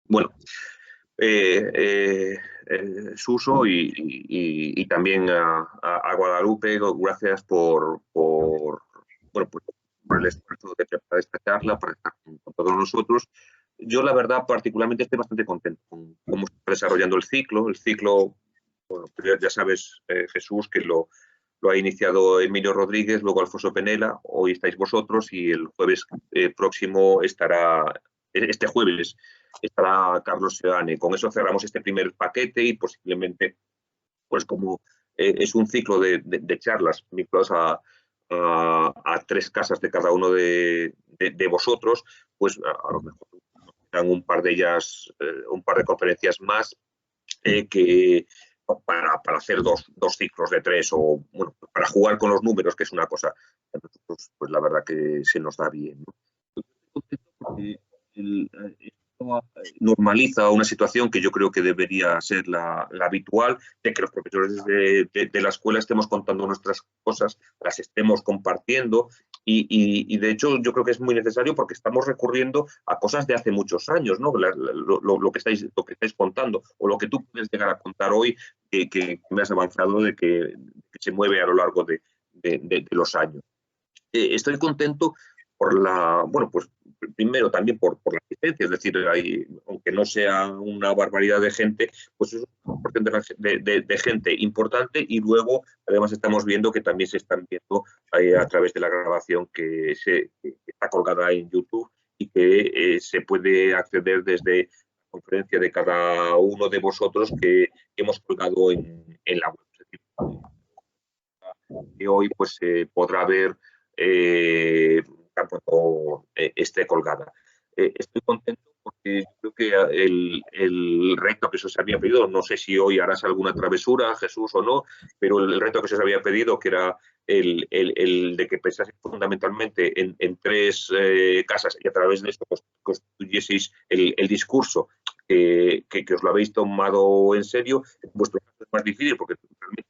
Bueno, Suso y también a Guadalupe, gracias bueno, pues, por el esfuerzo de preparar esta charla para estar con todos nosotros. Yo, la verdad, particularmente estoy bastante contento con cómo se está desarrollando el ciclo. El ciclo, bueno, ya sabes, Jesús, que lo ha iniciado Emilio Rodríguez, luego Alfonso Penela, hoy estáis vosotros y el jueves próximo este jueves estará Carlos Seoane. Con eso cerramos este primer paquete y posiblemente, pues como es un ciclo de charlas vinculadas a 3 casas de cada uno de vosotros, pues a lo mejor dan un par de ellas, un par de conferencias más que para hacer dos ciclos de 3 o bueno, para jugar con los números, que es una cosa que a nosotros, pues la verdad que se nos da bien, ¿no? Porque esto normaliza una situación que yo creo que debería ser la habitual, de que los profesores de la escuela estemos contando nuestras cosas, las estemos compartiendo y de hecho yo creo que es muy necesario porque estamos recurriendo a cosas de hace muchos años, ¿no? Lo que estáis contando o lo que tú puedes llegar a contar hoy que me has avanzado de que se mueve a lo largo de los años. Estoy contento bueno, pues primero también por la asistencia, es decir, aunque no sea una barbaridad de gente, pues es una proporción de gente importante y luego además estamos viendo que también se están viendo a través de la grabación que está colgada en YouTube y que se puede acceder desde la conferencia de cada uno de vosotros que hemos colgado en la web. Es decir, que hoy pues podrá ver cuando esté colgada. Estoy contento porque yo creo que el reto que se os había pedido, no sé si hoy harás alguna travesura, Jesús, o no, pero el reto que se os había pedido, que era el de que pensase fundamentalmente en 3 casas y a través de esto construyeseis el discurso que os lo habéis tomado en serio, vuestro caso es más difícil porque realmente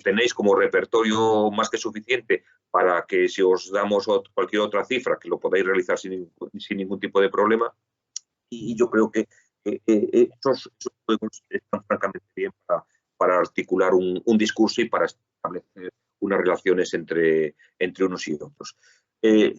tenéis como repertorio más que suficiente para que si os damos cualquier otra cifra, que lo podáis realizar sin ningún tipo de problema. Y yo creo que esos juegos están francamente bien para articular un discurso y para establecer unas relaciones entre unos y otros.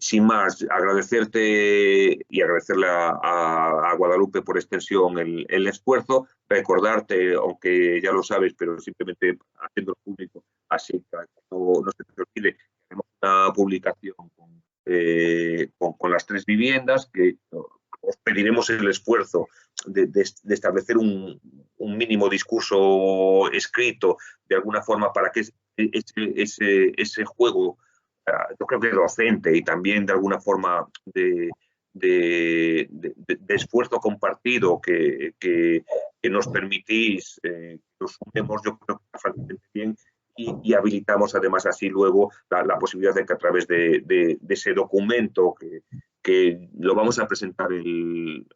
Sin más, agradecerte y agradecerle a Guadalupe por extensión el esfuerzo, recordarte, aunque ya lo sabes, pero simplemente haciendo público, así que no se te olvide, tenemos una publicación con las 3 viviendas que os pediremos el esfuerzo de establecer un mínimo discurso escrito de alguna forma para que ese juego, yo creo que docente y también de alguna forma de esfuerzo compartido que nos permitís, nos sumemos, yo creo que está francamente bien y habilitamos además así luego la posibilidad de que a través de ese documento que lo vamos a presentar si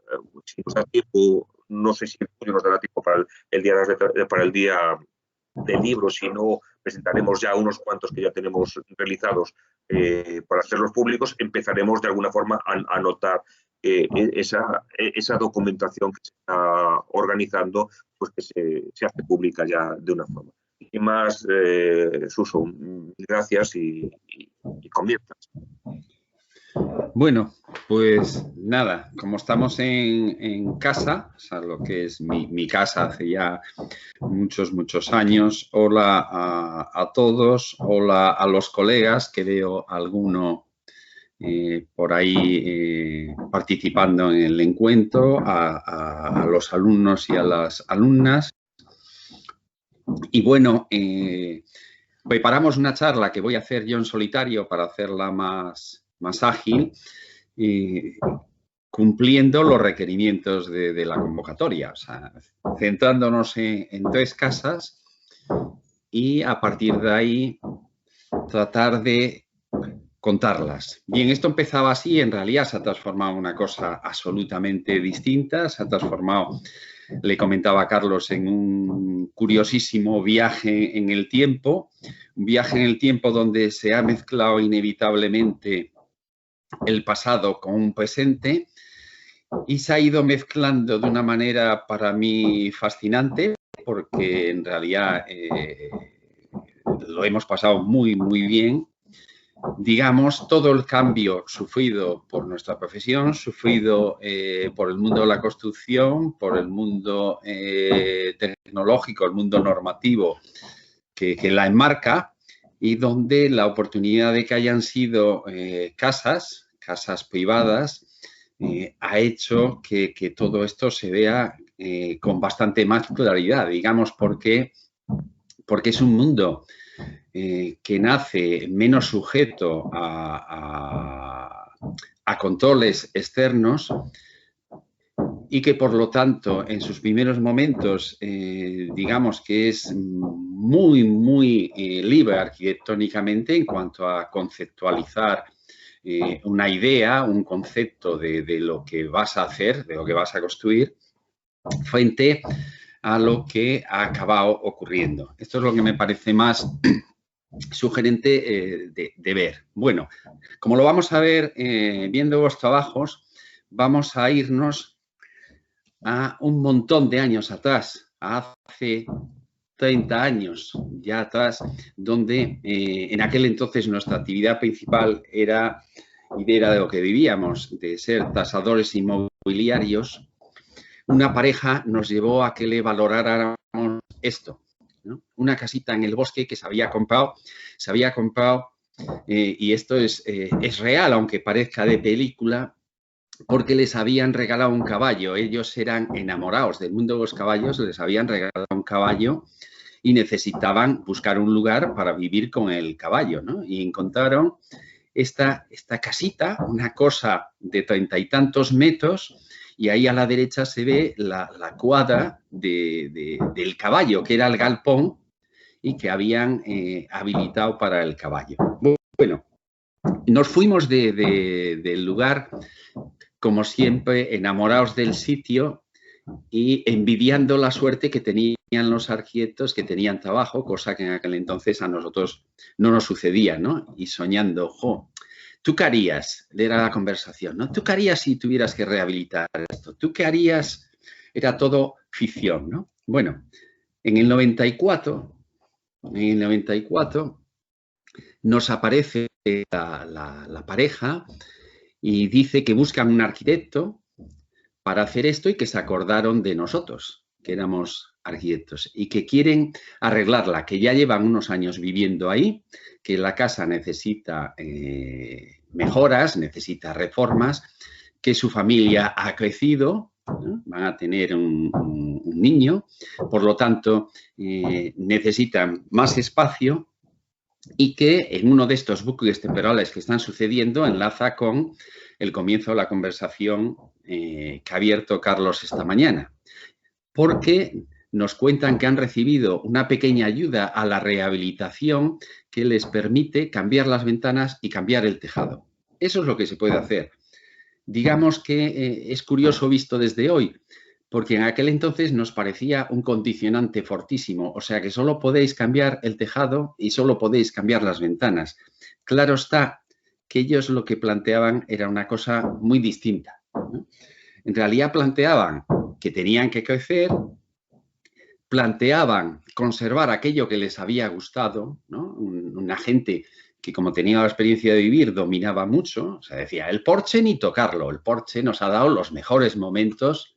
nos da tiempo, no sé si nos dará tiempo para el día del libro, si no presentaremos ya unos cuantos que ya tenemos realizados para hacerlos públicos, empezaremos de alguna forma a notar esa documentación que se está organizando, pues que se hace pública ya de una forma. Y más, Suso, gracias y comienzas. Bueno, pues nada, como estamos en casa, o sea, lo que es mi casa hace ya muchos años, hola a todos, hola a los colegas, que veo alguno por ahí participando en el encuentro, a los alumnos y a las alumnas. Y bueno, preparamos una charla que voy a hacer yo en solitario para hacerla más ágil, cumpliendo los requerimientos de la convocatoria, o sea, centrándonos en 3 casas y a partir de ahí tratar de contarlas. Bien, esto empezaba así, en realidad se ha transformado en una cosa absolutamente distinta, se ha transformado, le comentaba a Carlos, en un curiosísimo viaje en el tiempo, un viaje en el tiempo donde se ha mezclado inevitablemente el pasado con un presente y se ha ido mezclando de una manera para mí fascinante, porque en realidad lo hemos pasado muy, muy bien. Digamos, todo el cambio sufrido por nuestra profesión, sufrido por el mundo de la construcción, por el mundo tecnológico, el mundo normativo que la enmarca, y donde la oportunidad de que hayan sido casas privadas, ha hecho que todo esto se vea con bastante más claridad, digamos, porque es un mundo que nace menos sujeto a controles externos y que, por lo tanto, en sus primeros momentos, digamos que es muy, muy libre arquitectónicamente en cuanto a conceptualizar una idea, un concepto de lo que vas a hacer, de lo que vas a construir, frente a lo que ha acabado ocurriendo. Esto es lo que me parece más sugerente de ver. Bueno, como lo vamos a ver viendo los trabajos, vamos a irnos a un montón de años atrás, hace 30 años ya atrás, donde en aquel entonces nuestra actividad principal era de lo que vivíamos, de ser tasadores inmobiliarios. Una pareja nos llevó a que le valoráramos esto, ¿no? Una casita en el bosque que se había comprado, y esto es real, aunque parezca de película, porque les habían regalado un caballo. Ellos eran enamorados del mundo de los caballos, les habían regalado un caballo y necesitaban buscar un lugar para vivir con el caballo, ¿no? Y encontraron esta casita, una cosa de 30 y tantos metros, y ahí a la derecha se ve la cuadra del caballo, que era el galpón y que habían habilitado para el caballo. Bueno, nos fuimos del lugar, como siempre, enamorados del sitio y envidiando la suerte que tenían los arquitectos, que tenían trabajo, cosa que en aquel entonces a nosotros no nos sucedía, ¿no? Y soñando, ¿tú qué harías? Era la conversación, ¿no? ¿Tú qué harías si tuvieras que rehabilitar esto? ¿Tú qué harías? Era todo ficción, ¿no? Bueno, en el 94 nos aparece la pareja y dice que buscan un arquitecto para hacer esto y que se acordaron de nosotros, que éramos arquitectos, y que quieren arreglarla, que ya llevan unos años viviendo ahí, que la casa necesita mejoras, necesita reformas, que su familia ha crecido, ¿no? Van a tener un niño, por lo tanto necesitan más espacio, y que en uno de estos bucles temporales que están sucediendo enlaza con el comienzo de la conversación que ha abierto Carlos esta mañana, porque nos cuentan que han recibido una pequeña ayuda a la rehabilitación que les permite cambiar las ventanas y cambiar el tejado. Eso es lo que se puede hacer. Digamos que es curioso visto desde hoy, porque en aquel entonces nos parecía un condicionante fortísimo, o sea que solo podéis cambiar el tejado y solo podéis cambiar las ventanas. Claro está que ellos lo que planteaban era una cosa muy distinta, ¿no? En realidad planteaban que tenían que crecer, planteaban conservar aquello que les había gustado, ¿no? Una gente que, como tenía la experiencia de vivir, dominaba mucho. O sea, decía, el porche ni tocarlo. El porche nos ha dado los mejores momentos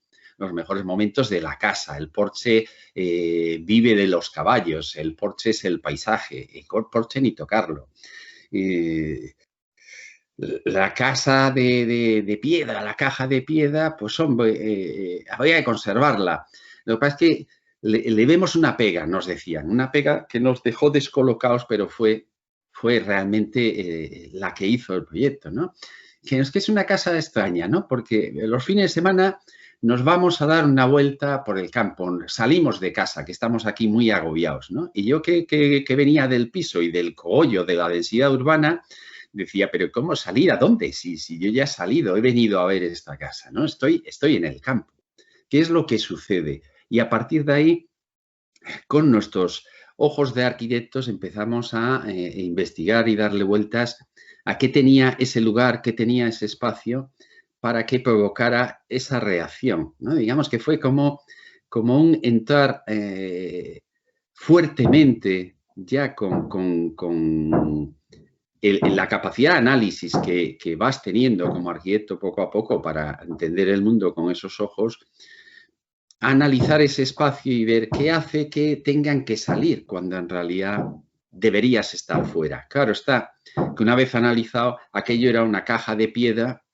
de la casa. El porche vive de los caballos. El porche es el paisaje. El porche ni tocarlo. La casa de piedra, la caja de piedra, pues hombre, habría que conservarla. Lo que pasa es que le vemos una pega, nos decían, una pega que nos dejó descolocados, pero fue realmente la que hizo el proyecto, ¿no? Que es una casa extraña, ¿no? Porque los fines de semana nos vamos a dar una vuelta por el campo, salimos de casa, que estamos aquí muy agobiados, ¿no? Y yo que venía del piso y del cogollo de la densidad urbana, decía, pero ¿cómo salir? ¿A dónde? Si yo ya he salido, he venido a ver esta casa, ¿no? Estoy en el campo. ¿Qué es lo que sucede? Y a partir de ahí, con nuestros ojos de arquitectos, empezamos a investigar y darle vueltas a qué tenía ese lugar, qué tenía ese espacio, para que provocara esa reacción, ¿no? Digamos que fue como un entrar fuertemente ya con la capacidad de análisis que vas teniendo como arquitecto poco a poco para entender el mundo con esos ojos, analizar ese espacio y ver qué hace que tengan que salir cuando en realidad deberías estar fuera. Claro está que una vez analizado, aquello era una caja de piedra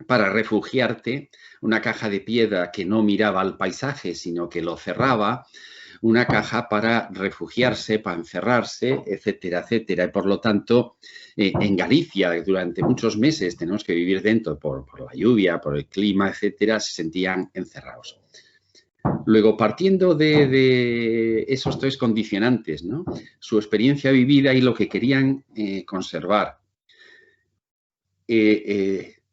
para refugiarte, una caja de piedra que no miraba al paisaje, sino que lo cerraba, una caja para refugiarse, para encerrarse, etcétera, etcétera. Y por lo tanto, en Galicia, durante muchos meses tenemos que vivir dentro por la lluvia, por el clima, etcétera, se sentían encerrados. Luego, partiendo de esos tres condicionantes, ¿no? Su experiencia vivida y lo que querían conservar.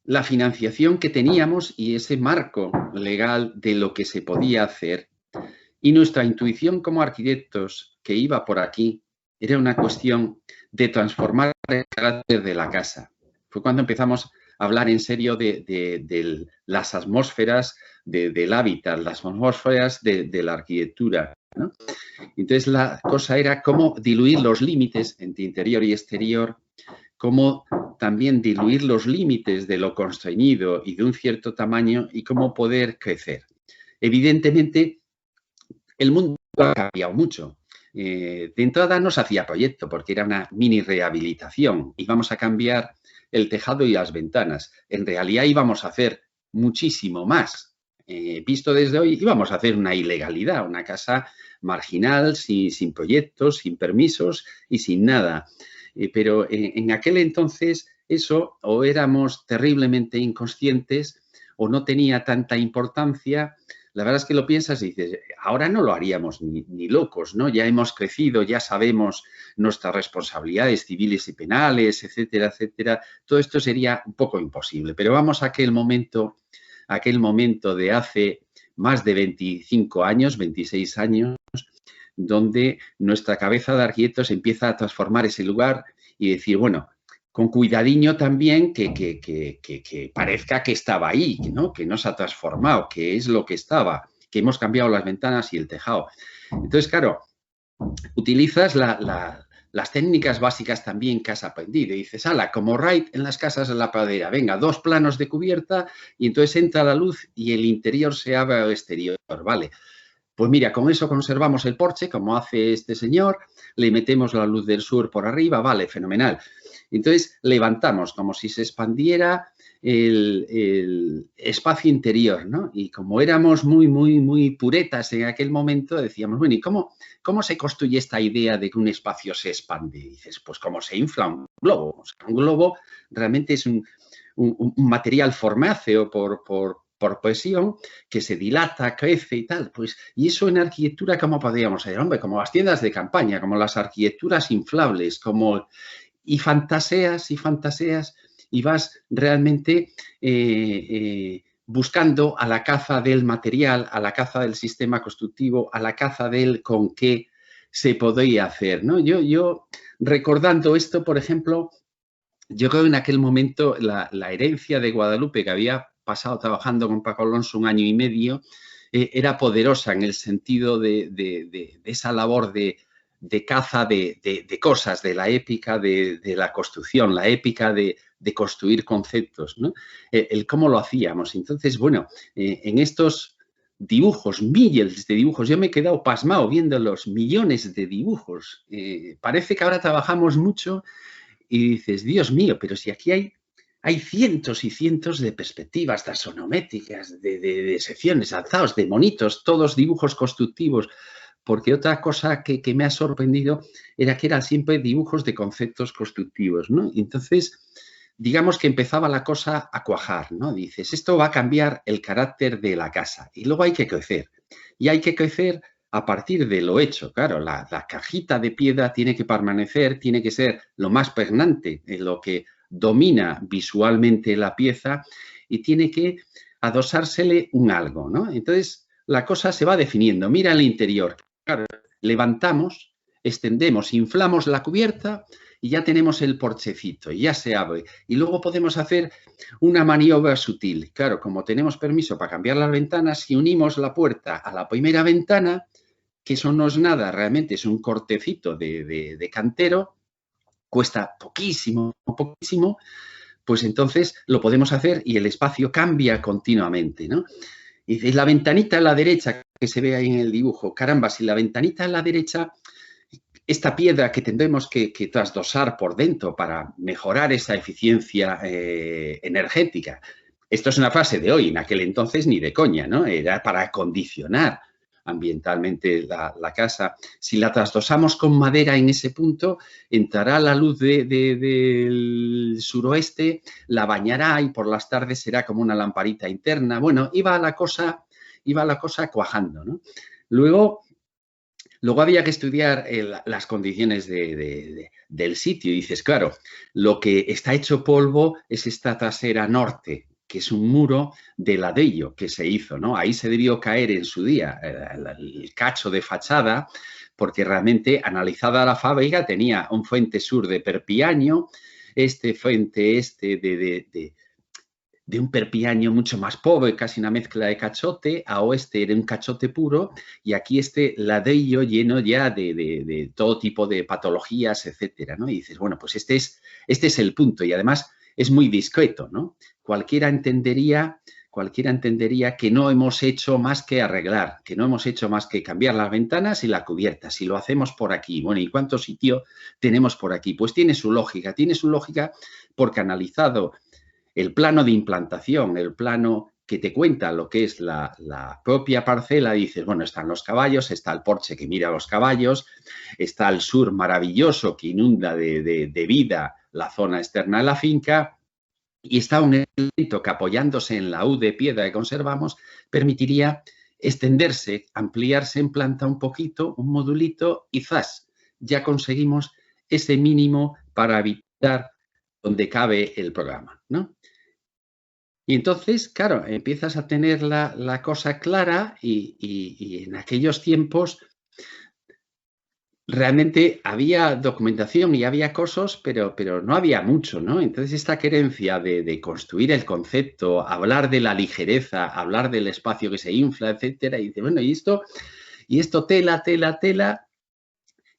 La financiación que teníamos y ese marco legal de lo que se podía hacer. Y nuestra intuición como arquitectos que iba por aquí era una cuestión de transformar el carácter de la casa. Fue cuando empezamos a hablar en serio de las atmósferas del hábitat, las atmósferas de la arquitectura, ¿no? Entonces la cosa era cómo diluir los límites entre interior y exterior, cómo también diluir los límites de lo constreñido y de un cierto tamaño y cómo poder crecer. Evidentemente, el mundo ha cambiado mucho. De entrada no se hacía proyecto porque era una mini rehabilitación. Íbamos a cambiar el tejado y las ventanas. En realidad íbamos a hacer muchísimo más. Visto desde hoy, íbamos a hacer una ilegalidad, una casa marginal, sin proyectos, sin permisos y sin nada. Pero en aquel entonces eso o éramos terriblemente inconscientes o no tenía tanta importancia. La verdad es que lo piensas y dices, ahora no lo haríamos ni locos, ¿no? Ya hemos crecido, ya sabemos nuestras responsabilidades civiles y penales, etcétera, etcétera. Todo esto sería un poco imposible. Pero vamos a aquel momento de hace más de 25 años, 26 años, donde nuestra cabeza de arquitectos empieza a transformar ese lugar y decir, bueno, con cuidadiño también que parezca que estaba ahí, ¿no? Que no se ha transformado, que es lo que estaba, que hemos cambiado las ventanas y el tejado. Entonces, claro, utilizas las técnicas básicas también que has aprendido. Y dices, ala, como Wright en las casas de la pradera, venga, 2 planos de cubierta y entonces entra la luz y el interior se abre al exterior, ¿vale? Pues mira, con eso conservamos el porche, como hace este señor, le metemos la luz del sur por arriba, vale, fenomenal. Entonces, levantamos como si se expandiera el espacio interior, ¿no? Y como éramos muy puretas en aquel momento, decíamos, bueno, ¿y cómo se construye esta idea de que un espacio se expande? Y dices, pues como se infla un globo. O sea, un globo realmente es un material formáceo por presión, que se dilata, crece y tal. Pues, y eso en arquitectura, ¿cómo podríamos hacer? Hombre, como las tiendas de campaña, como las arquitecturas inflables, como... Y fantaseas y vas realmente buscando a la caza del material, a la caza del sistema constructivo, a la caza del con qué se podría hacer, ¿no? Yo recordando esto, por ejemplo, yo creo que en aquel momento la herencia de Guadalupe, que había pasado trabajando con Paco Alonso 1 año y medio, era poderosa en el sentido de esa labor de caza de cosas, de la épica de la construcción, la épica de construir conceptos, ¿no? El cómo lo hacíamos. Entonces, bueno, en estos dibujos, miles de dibujos, yo me he quedado pasmado viendo los millones de dibujos. Parece que ahora trabajamos mucho y dices, Dios mío, pero si aquí hay cientos y cientos de perspectivas taxonométricas, de secciones, alzados, de monitos, todos dibujos constructivos. Porque otra cosa que me ha sorprendido era que eran siempre dibujos de conceptos constructivos, ¿no? Entonces, digamos que empezaba la cosa a cuajar, ¿no? Dices, esto va a cambiar el carácter de la casa y luego hay que crecer. Y hay que crecer a partir de lo hecho. Claro, la cajita de piedra tiene que permanecer, tiene que ser lo más pregnante, en lo que domina visualmente la pieza y tiene que adosársele un algo, ¿no? Entonces, la cosa se va definiendo. Mira el interior. Claro, levantamos, extendemos, inflamos la cubierta y ya tenemos el porchecito, y ya se abre. Y luego podemos hacer una maniobra sutil. Claro, como tenemos permiso para cambiar las ventanas, si unimos la puerta a la primera ventana, que eso no es nada, realmente es un cortecito de cantero, cuesta poquísimo, poquísimo, pues entonces lo podemos hacer y el espacio cambia continuamente, ¿no? Y dices, la ventanita a la derecha que se ve ahí en el dibujo, caramba, si la ventanita a la derecha, esta piedra que tendremos que trasdosar por dentro para mejorar esa eficiencia energética. Esto es una frase de hoy, en aquel entonces ni de coña, ¿no? Era para acondicionar ambientalmente la casa. Si la trasdosamos con madera en ese punto, entrará la luz del suroeste, la bañará y por las tardes será como una lamparita interna. Bueno, iba la cosa cuajando, ¿no? Luego había que estudiar las condiciones del sitio. Y dices, claro, lo que está hecho polvo es esta trasera norte, que es un muro de ladrillo que se hizo, ¿no? Ahí se debió caer en su día el cacho de fachada, porque realmente, analizada la fábrica, tenía un frente sur de perpiaño, frente de un perpiaño mucho más pobre, casi una mezcla de cachote, a oeste era un cachote puro, y aquí ladrillo lleno ya de todo tipo de patologías, etcétera, ¿no? Y dices, bueno, pues este es el punto, y además es muy discreto, ¿no? Cualquiera entendería que no hemos hecho más que arreglar, que no hemos hecho más que cambiar las ventanas y la cubierta, si lo hacemos por aquí. Bueno, ¿y cuánto sitio tenemos por aquí? Pues tiene su lógica porque analizado el plano de implantación, el plano que te cuenta lo que es la propia parcela, dices, bueno, están los caballos, está el porche que mira a los caballos, está el sur maravilloso que inunda de vida la zona externa de la finca, y está un elemento que, apoyándose en la U de piedra que conservamos, permitiría extenderse, ampliarse en planta un poquito, un modulito, y ¡zas! Ya conseguimos ese mínimo para habitar donde cabe el programa, ¿no? Y entonces, claro, empiezas a tener la cosa clara y en aquellos tiempos realmente había documentación y había cosas, pero no había mucho, ¿no? Entonces esta querencia de construir el concepto, hablar de la ligereza, hablar del espacio que se infla, etcétera, y dice, bueno, y esto tela,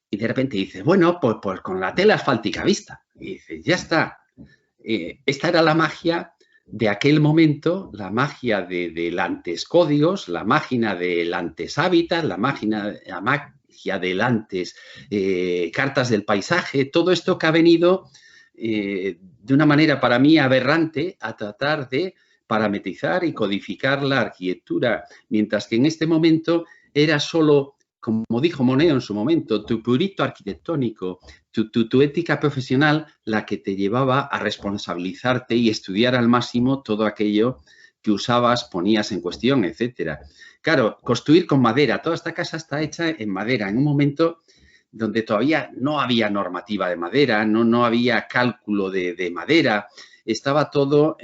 y de repente dices, bueno, pues con la tela asfáltica vista. Y dices, ya está. Esta era la magia de aquel momento, la magia del antes códigos, la magia del antes hábitat, la magia del antes cartas del paisaje, todo esto que ha venido de una manera para mí aberrante a tratar de parametrizar y codificar la arquitectura, mientras que en este momento era solo, como dijo Moneo en su momento, tu purito arquitectónico, tu ética profesional, la que te llevaba a responsabilizarte y estudiar al máximo todo aquello que usabas, ponías en cuestión, etcétera. Claro, construir con madera. Toda esta casa está hecha en madera, en un momento donde todavía no había normativa de madera, no había cálculo de madera, estaba todo,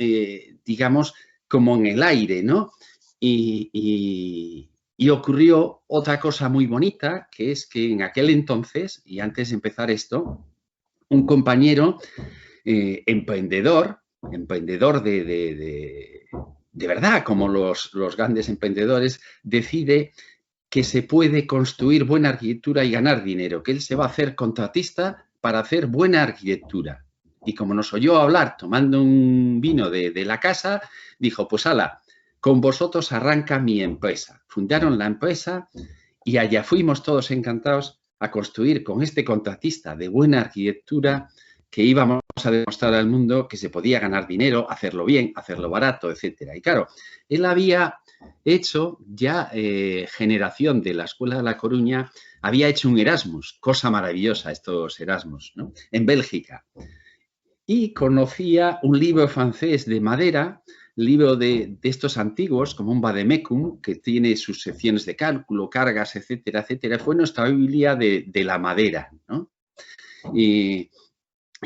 digamos, como en el aire, ¿no? Y ocurrió otra cosa muy bonita, que es que en aquel entonces, y antes de empezar esto, un compañero emprendedor de verdad, como los grandes emprendedores, decide que se puede construir buena arquitectura y ganar dinero, que él se va a hacer contratista para hacer buena arquitectura. Y como nos oyó hablar tomando un vino de la casa, dijo, pues ala, con vosotros arranca mi empresa. Fundaron la empresa y allá fuimos todos encantados a construir con este contratista de buena arquitectura que íbamos a demostrar al mundo que se podía ganar dinero, hacerlo bien, hacerlo barato, etcétera. Y claro, él había hecho ya generación de la Escuela de La Coruña, había hecho un Erasmus, cosa maravillosa estos Erasmus, ¿no? En Bélgica. Y conocía un libro francés de madera, libro de estos antiguos, como un vademecum, que tiene sus secciones de cálculo, cargas, etcétera, etcétera. Fue nuestra Biblia de la madera, ¿no?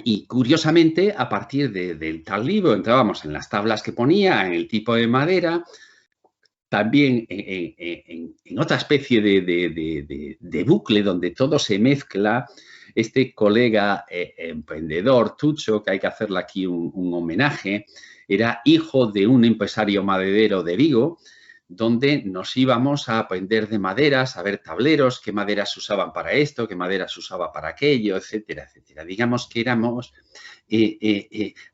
Y curiosamente, a partir del tal libro, entrábamos en las tablas que ponía, en el tipo de madera, también en otra especie de bucle donde todo se mezcla, este colega emprendedor, Tucho, que hay que hacerle aquí un homenaje, era hijo de un empresario maderero de Vigo, donde nos íbamos a aprender de maderas, a ver tableros, qué maderas se usaban para esto, qué maderas se usaba para aquello, etcétera, etcétera. Digamos que éramos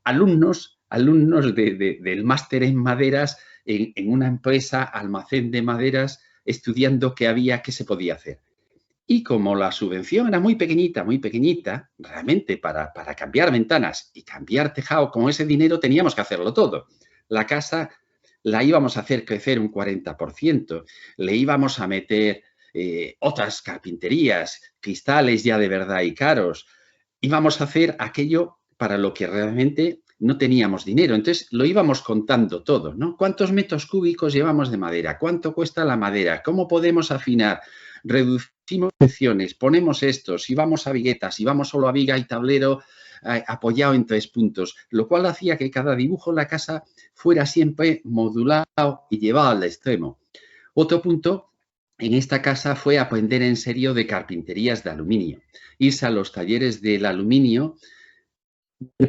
alumnos del máster en maderas en una empresa, almacén de maderas, estudiando qué se podía hacer. Y como la subvención era muy pequeñita, realmente para cambiar ventanas y cambiar tejado, con ese dinero teníamos que hacerlo todo. La casa la íbamos a hacer crecer un 40%, le íbamos a meter otras carpinterías, cristales ya de verdad y caros. Íbamos a hacer aquello para lo que realmente no teníamos dinero. Entonces, lo íbamos contando todo, ¿no? ¿Cuántos metros cúbicos llevamos de madera? ¿Cuánto cuesta la madera? ¿Cómo podemos afinar? Reducimos secciones, ponemos esto, si vamos a viguetas, si vamos solo a viga y tablero apoyado en 3 puntos, lo cual hacía que cada dibujo en la casa fuera siempre modulado y llevado al extremo. Otro punto en esta casa fue aprender en serio de carpinterías de aluminio, irse a los talleres del aluminio,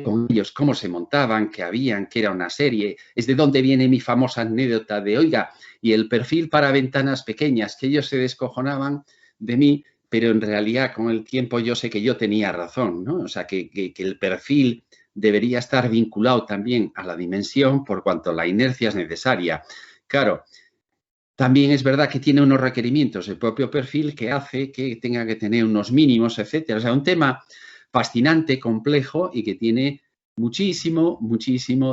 con ellos cómo se montaban, qué habían, qué era una serie, es de dónde viene mi famosa anécdota de, oiga, y el perfil para ventanas pequeñas, que ellos se descojonaban de mí, pero en realidad con el tiempo yo sé que yo tenía razón, ¿no? O sea, que el perfil debería estar vinculado también a la dimensión por cuanto la inercia es necesaria. Claro, también es verdad que tiene unos requerimientos el propio perfil que hace que tenga que tener unos mínimos, etcétera. O sea, un tema fascinante, complejo y que tiene muchísimo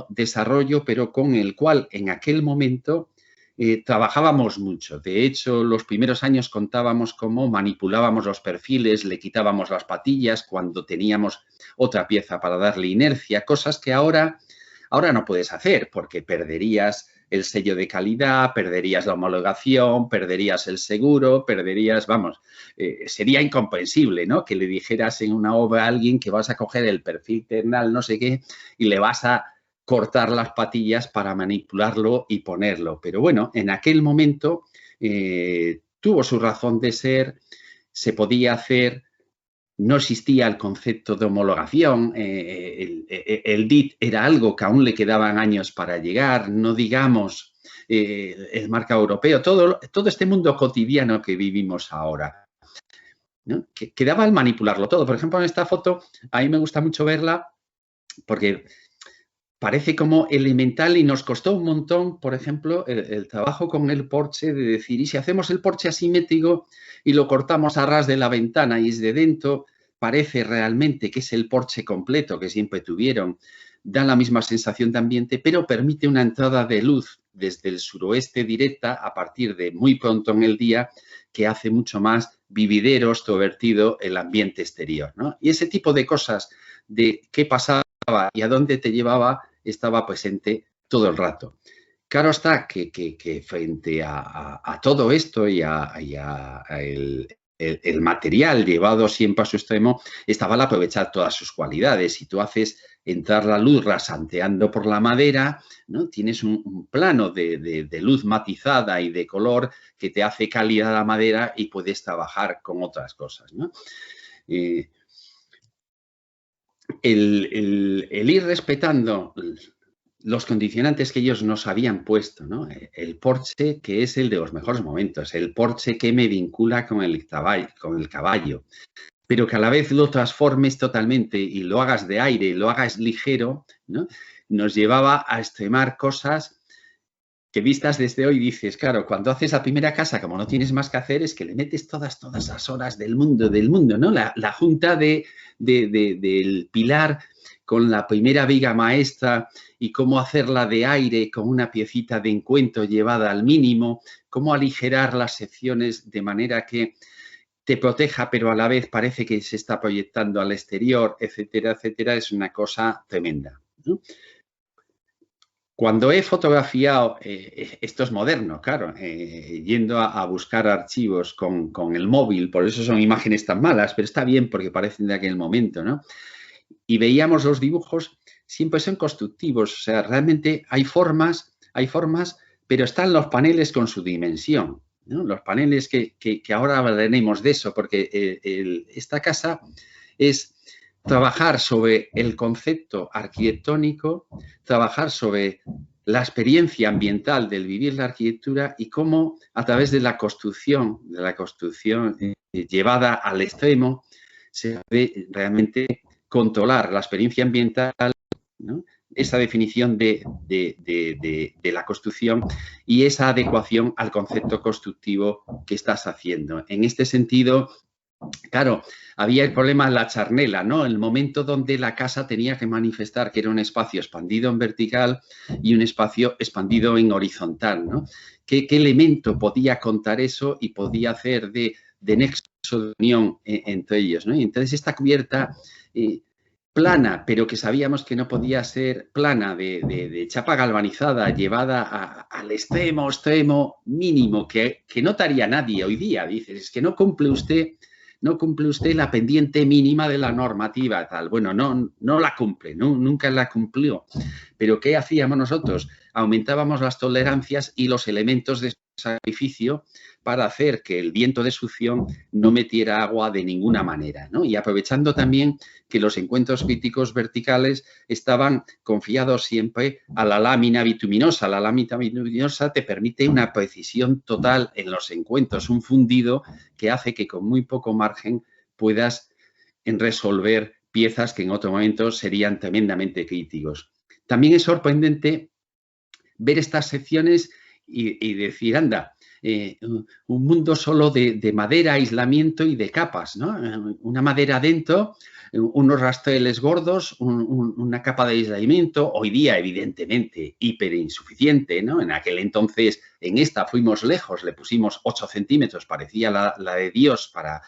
desarrollo, pero con el cual en aquel momento trabajábamos mucho. De hecho, los primeros años contábamos cómo manipulábamos los perfiles, le quitábamos las patillas cuando teníamos otra pieza para darle inercia, cosas que ahora no puedes hacer porque perderías el sello de calidad, perderías la homologación, perderías el seguro, sería incomprensible, ¿no? Que le dijeras en una obra a alguien que vas a coger el perfil ternal, no sé qué, y le vas a cortar las patillas para manipularlo y ponerlo. Pero bueno, en aquel momento tuvo su razón de ser, se podía hacer. No existía el concepto de homologación, el DIT era algo que aún le quedaban años para llegar, no digamos el marco europeo, todo este mundo cotidiano que vivimos ahora, ¿no? Que quedaba al manipularlo todo. Por ejemplo, en esta foto, a mí me gusta mucho verla porque parece como elemental y nos costó un montón, por ejemplo, el trabajo con el porche de decir, ¿y si hacemos el porche asimétrico y lo cortamos a ras de la ventana y es de dentro, parece realmente que es el porche completo que siempre tuvieron, da la misma sensación de ambiente, pero permite una entrada de luz desde el suroeste directa a partir de muy pronto en el día que hace mucho más vividero, extrovertido el ambiente exterior, ¿no? Y ese tipo de cosas de qué pasaba y a dónde te llevaba estaba presente todo el rato. Claro está que frente a todo esto y el material llevado siempre a su extremo, estaba el aprovechar todas sus cualidades. Si tú haces entrar la luz rasanteando por la madera, ¿no? Tienes un plano de luz matizada y de color que te hace cálida la madera y puedes trabajar con otras cosas, ¿no? El ir respetando los condicionantes que ellos nos habían puesto, ¿no? El porche que es el de los mejores momentos, el porche que me vincula con el caballo, pero que a la vez lo transformes totalmente y lo hagas de aire y lo hagas ligero, ¿no? Nos llevaba a extremar cosas que vistas desde hoy dices, claro, cuando haces la primera casa, como no tienes más que hacer, es que le metes todas las horas del mundo, ¿no? La junta del pilar con la primera viga maestra y cómo hacerla de aire con una piecita de encuentro llevada al mínimo, cómo aligerar las secciones de manera que te proteja, pero a la vez parece que se está proyectando al exterior, etcétera, etcétera, es una cosa tremenda, ¿no? Cuando he fotografiado, esto es moderno, claro, yendo a buscar archivos con el móvil, por eso son imágenes tan malas, pero está bien porque parecen de aquel momento, ¿no? Y veíamos los dibujos, siempre son constructivos, o sea, realmente hay formas, pero están los paneles con su dimensión, ¿no? Los paneles que ahora hablaremos de eso, porque esta casa es trabajar sobre el concepto arquitectónico, trabajar sobre la experiencia ambiental del vivir la arquitectura y cómo a través de la construcción llevada al extremo se puede realmente controlar la experiencia ambiental, ¿no? Esa definición de la construcción y esa adecuación al concepto constructivo que estás haciendo. En este sentido, claro, había el problema de la charnela, ¿no? El momento donde la casa tenía que manifestar que era un espacio expandido en vertical y un espacio expandido en horizontal, ¿no? ¿Qué elemento podía contar eso y podía hacer de nexo de unión entre ellos, ¿no? Y entonces esta cubierta plana, pero que sabíamos que no podía ser plana, de chapa galvanizada, llevada al extremo mínimo, que notaría nadie hoy día. Dices, es que no cumple usted la pendiente mínima de la normativa, tal. Bueno, no la cumple, nunca la cumplió. Pero ¿qué hacíamos nosotros? Aumentábamos las tolerancias y los elementos de sacrificio para hacer que el viento de succión no metiera agua de ninguna manera, ¿no? Y aprovechando también que los encuentros críticos verticales estaban confiados siempre a la lámina bituminosa. La lámina bituminosa te permite una precisión total en los encuentros, un fundido que hace que con muy poco margen puedas resolver piezas que en otro momento serían tremendamente críticos. También es sorprendente ver estas secciones y decir, anda, un mundo solo de madera, aislamiento y de capas, ¿no? Una madera dentro, unos rasteles gordos, una capa de aislamiento, hoy día evidentemente hiper insuficiente, ¿no? En aquel entonces, en esta fuimos lejos, le pusimos 8 centímetros, parecía la de Dios para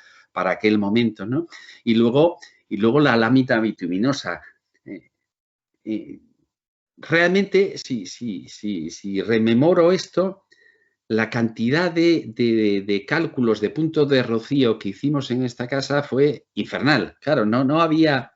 aquel momento, ¿no? Y luego la lámina bituminosa. Realmente, si rememoro esto, la cantidad de cálculos de puntos de rocío que hicimos en esta casa fue infernal. Claro, no había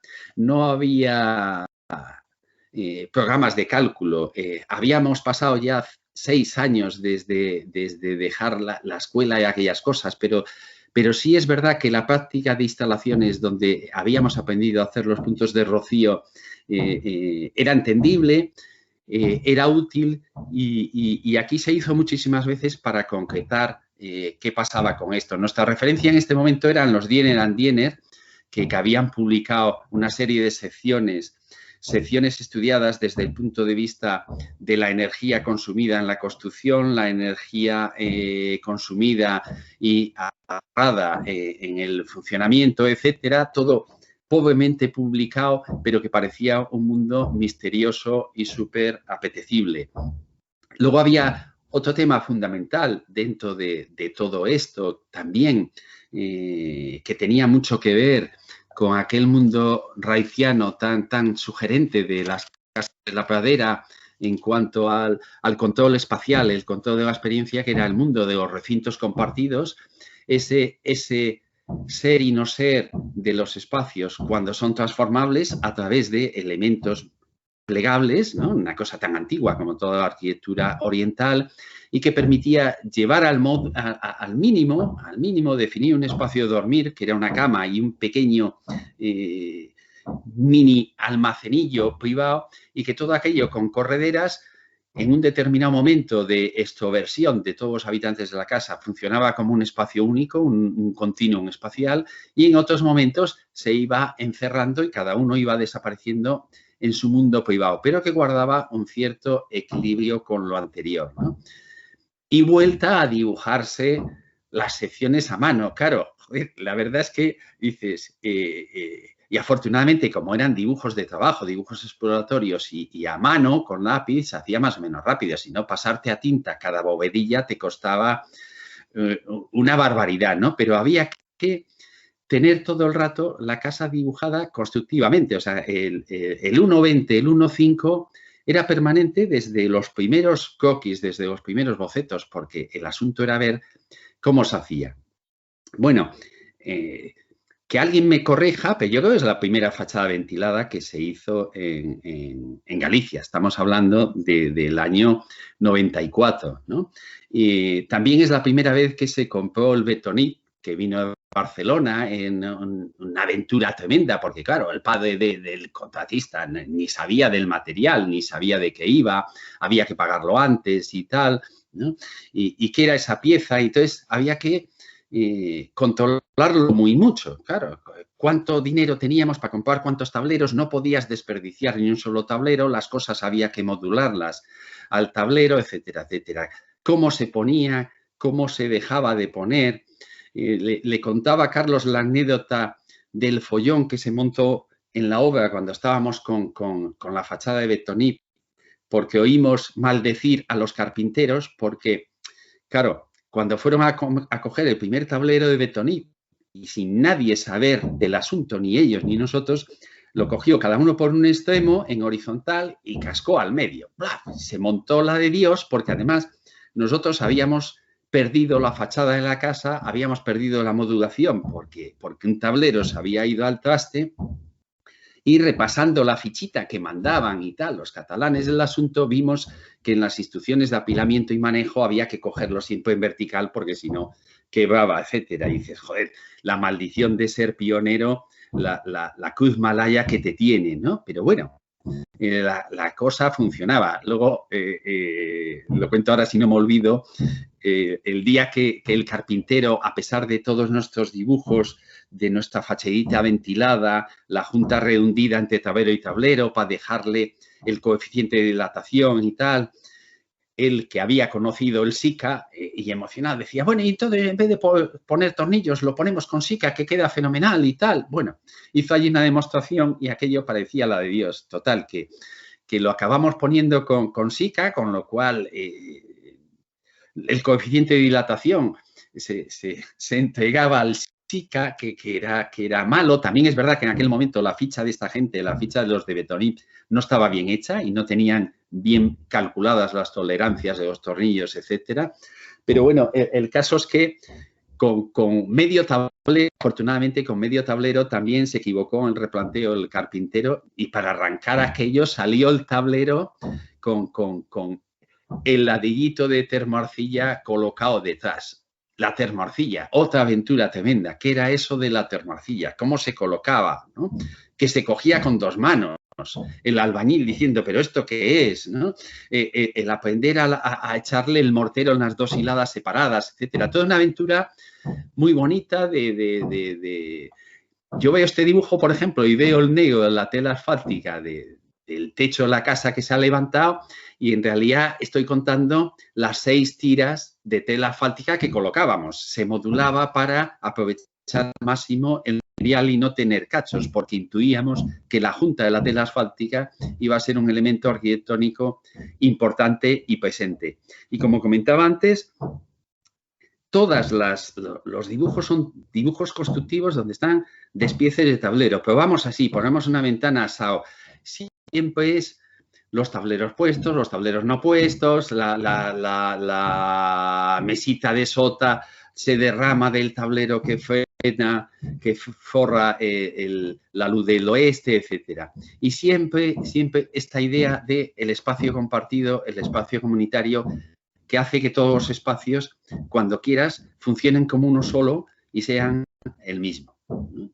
programas de cálculo. Habíamos pasado ya 6 años desde dejar la escuela y aquellas cosas, pero sí es verdad que la práctica de instalaciones donde habíamos aprendido a hacer los puntos de rocío era entendible, era útil y aquí se hizo muchísimas veces para concretar qué pasaba con esto. Nuestra referencia en este momento eran los Diener and Diener, que habían publicado una serie de secciones estudiadas desde el punto de vista de la energía consumida en la construcción, la energía consumida y ahorrada en el funcionamiento, etcétera, todo pobremente publicado, pero que parecía un mundo misterioso y súper apetecible. Luego había otro tema fundamental dentro de todo esto también, que tenía mucho que ver con aquel mundo raiciano tan sugerente de las casas de la pradera en cuanto al control espacial, el control de la experiencia, que era el mundo de los recintos compartidos, ese ser y no ser de los espacios cuando son transformables a través de elementos plegables, ¿no? Una cosa tan antigua como toda la arquitectura oriental, y que permitía llevar al mínimo, definir un espacio de dormir, que era una cama y un pequeño mini almacenillo privado, y que todo aquello con correderas, en un determinado momento de extroversión de todos los habitantes de la casa, funcionaba como un espacio único, un continuum espacial, y en otros momentos se iba encerrando y cada uno iba desapareciendo en su mundo privado, pero que guardaba un cierto equilibrio con lo anterior, ¿no? Y vuelta a dibujarse las secciones a mano. Claro, joder, la verdad es que dices, y afortunadamente como eran dibujos de trabajo, dibujos exploratorios y a mano con lápiz, se hacía más o menos rápido. Si no, pasarte a tinta cada bovedilla te costaba una barbaridad, ¿no? Pero había que tener todo el rato la casa dibujada constructivamente. O sea, el 1.20, el 1.5 era permanente desde los primeros croquis, desde los primeros bocetos, porque el asunto era ver cómo se hacía. Bueno, que alguien me corrija, pero yo creo que es la primera fachada ventilada que se hizo en Galicia. Estamos hablando del año 94, ¿no? Y también es la primera vez que se compró el Betonit, vino de Barcelona en una aventura tremenda, porque claro, el padre del contratista ni sabía del material, ni sabía de qué iba, había que pagarlo antes y tal, ¿no? Y qué era esa pieza, y entonces había que controlarlo muy mucho, claro. Cuánto dinero teníamos para comprar cuántos tableros, no podías desperdiciar ni un solo tablero, las cosas había que modularlas al tablero, etcétera, etcétera. Cómo se ponía, cómo se dejaba de poner. Le contaba a Carlos la anécdota del follón que se montó en la obra cuando estábamos con la fachada de Betonit, porque oímos maldecir a los carpinteros, porque, claro, cuando fueron a coger el primer tablero de Betonit y sin nadie saber del asunto, ni ellos ni nosotros, lo cogió cada uno por un extremo en horizontal y cascó al medio. ¡Blah! Se montó la de Dios, porque además nosotros habíamos perdido la fachada de la casa, habíamos perdido la modulación porque un tablero se había ido al traste, y repasando la fichita que mandaban y tal, los catalanes del asunto, vimos que en las instrucciones de apilamiento y manejo había que cogerlo siempre en vertical porque si no quebraba, etcétera. Y dices, joder, la maldición de ser pionero, la cruz malaya que te tiene, ¿no? Pero bueno, la cosa funcionaba. Luego, lo cuento ahora si no me olvido, el día que el carpintero, a pesar de todos nuestros dibujos, de nuestra fachadita ventilada, la junta rehundida entre tablero y tablero para dejarle el coeficiente de dilatación y tal, él que había conocido el SICA y emocionado decía, bueno, y entonces en vez de poner tornillos lo ponemos con SICA que queda fenomenal y tal. Bueno, hizo allí una demostración y aquello parecía la de Dios. Total, que lo acabamos poniendo con SICA, con lo cual el coeficiente de dilatación se entregaba al SICA, que era malo. También es verdad que en aquel momento la ficha de esta gente, la ficha de los de Betonit, no estaba bien hecha y no tenían bien calculadas las tolerancias de los tornillos, etcétera. Pero bueno, el caso es que con medio tablero, afortunadamente con medio tablero también se equivocó en el replanteo el carpintero y para arrancar aquello salió el tablero con el ladrillito de termoarcilla colocado detrás. La termoarcilla, otra aventura tremenda. ¿Qué era eso de la termoarcilla? ¿Cómo se colocaba? ¿No? Que se cogía con dos manos. El albañil diciendo, ¿pero esto qué es? ¿No? El aprender a echarle el mortero en las dos hiladas separadas, etcétera. Toda una aventura muy bonita Yo veo este dibujo, por ejemplo, y veo el negro de la tela asfáltica del techo de la casa que se ha levantado y en realidad estoy contando las 6 tiras de tela asfáltica que colocábamos. Se modulaba para aprovechar al máximo el material y no tener cachos, porque intuíamos que la junta de la tela asfáltica iba a ser un elemento arquitectónico importante y presente. Y como comentaba antes, todos los dibujos son dibujos constructivos donde están despieces de tablero. Pero vamos así, ponemos una ventana asado. Siempre es los tableros puestos, los tableros no puestos, la mesita de sota se derrama del tablero que frena, que forra la luz del oeste, etcétera. Y siempre esta idea del espacio compartido, el espacio comunitario, que hace que todos los espacios, cuando quieras, funcionen como uno solo y sean el mismo.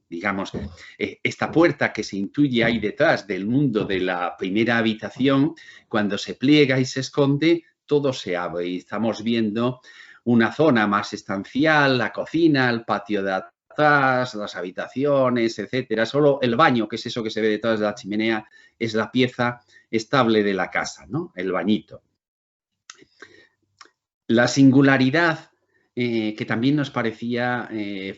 Digamos, esta puerta que se intuye ahí detrás del mundo de la primera habitación, cuando se pliega y se esconde, todo se abre y estamos viendo una zona más estancial, la cocina, el patio de atrás, las habitaciones, etcétera. Solo el baño, que es eso que se ve detrás de la chimenea, es la pieza estable de la casa, ¿no? El bañito. La singularidad que también nos parecía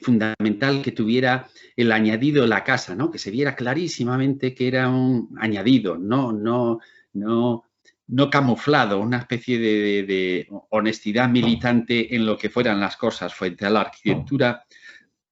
fundamental que tuviera el añadido de la casa, ¿no? Que se viera clarísimamente que era un añadido, no camuflado, una especie de honestidad militante en lo que fueran las cosas frente a la arquitectura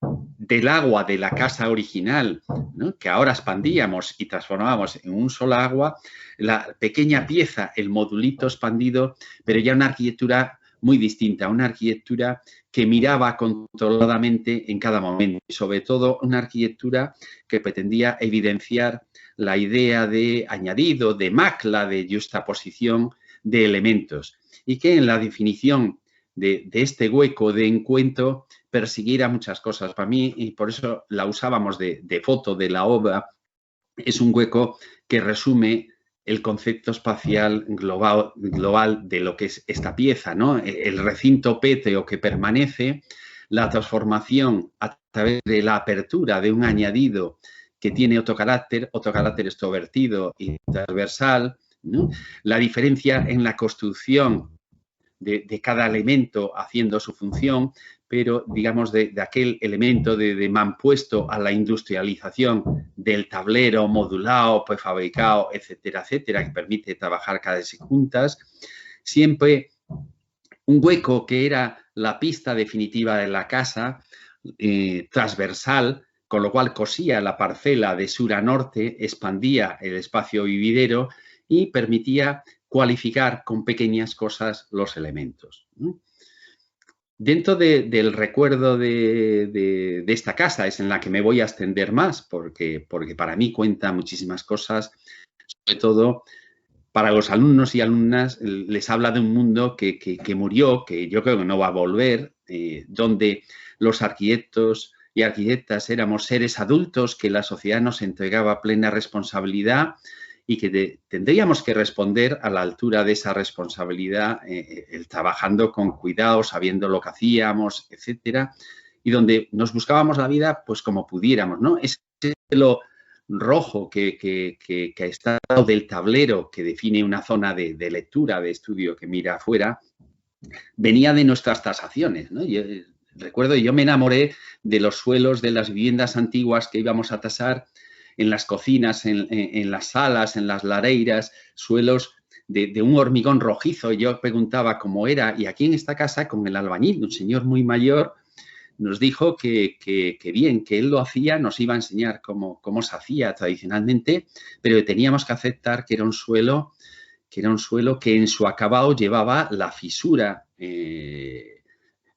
del agua de la casa original, ¿no? Que ahora expandíamos y transformábamos en un solo agua, la pequeña pieza, el modulito expandido, pero ya una arquitectura muy distinta, una arquitectura que miraba controladamente en cada momento y sobre todo una arquitectura que pretendía evidenciar la idea de añadido, de macla, de justaposición de elementos y que en la definición de este hueco de encuentro persiguiera muchas cosas. Para mí, y por eso la usábamos de foto de la obra, es un hueco que resume el concepto espacial global de lo que es esta pieza, ¿no? El recinto pétreo que permanece, la transformación a través de la apertura de un añadido que tiene otro carácter extrovertido y transversal, ¿no? La diferencia en la construcción de cada elemento haciendo su función, pero digamos de aquel elemento de manpuesto a la industrialización del tablero modulado, prefabricado, etcétera, etcétera, que permite trabajar cada vez juntas, siempre un hueco que era la pista definitiva de la casa, transversal, con lo cual cosía la parcela de sur a norte, expandía el espacio vividero y permitía cualificar con pequeñas cosas los elementos. Dentro del recuerdo de esta casa es en la que me voy a extender más, porque para mí cuenta muchísimas cosas, sobre todo para los alumnos y alumnas les habla de un mundo que murió, que yo creo que no va a volver, donde los arquitectos y arquitectas éramos seres adultos que la sociedad nos entregaba plena responsabilidad y que tendríamos que responder a la altura de esa responsabilidad, trabajando con cuidado, sabiendo lo que hacíamos, etcétera, y donde nos buscábamos la vida pues como pudiéramos, ¿no? Ese cielo rojo que está del tablero que define una zona de lectura, de estudio que mira afuera, venía de nuestras tasaciones, ¿no? Yo me enamoré de los suelos de las viviendas antiguas que íbamos a tasar, en las cocinas, en las salas, en las lareiras, suelos de un hormigón rojizo. Yo preguntaba cómo era, y aquí en esta casa, con el albañil, un señor muy mayor, nos dijo que bien, que él lo hacía, nos iba a enseñar cómo se hacía tradicionalmente, pero que teníamos que aceptar que era un suelo que en su acabado llevaba la fisura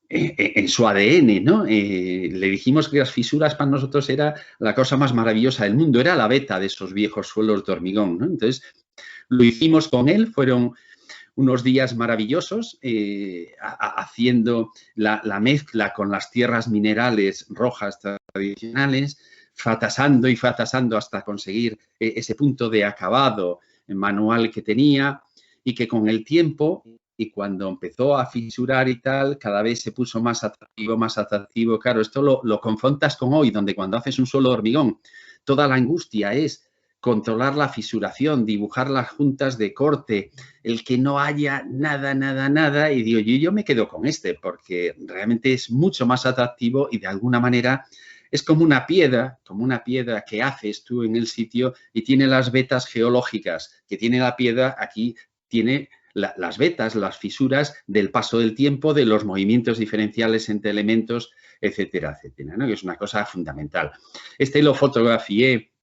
en su ADN, ¿no? Le dijimos que las fisuras para nosotros era la cosa más maravillosa del mundo, era la beta de esos viejos suelos de hormigón, ¿no? Entonces, lo hicimos con él, fueron unos días maravillosos haciendo la mezcla con las tierras minerales rojas tradicionales, fratasando y fratasando hasta conseguir ese punto de acabado manual que tenía y que con el tiempo y cuando empezó a fisurar y tal, cada vez se puso más atractivo, más atractivo. Claro, esto lo confrontas con hoy, donde cuando haces un suelo de hormigón, toda la angustia es controlar la fisuración, dibujar las juntas de corte, el que no haya nada. Y digo, yo me quedo con porque realmente es mucho más atractivo y de alguna manera es como una piedra que haces tú en el sitio y tiene las vetas geológicas que tiene la piedra, aquí tiene las vetas, las fisuras del paso del tiempo, de los movimientos diferenciales entre elementos, etcétera, etcétera, ¿no? Que es una cosa fundamental. Lo fotografié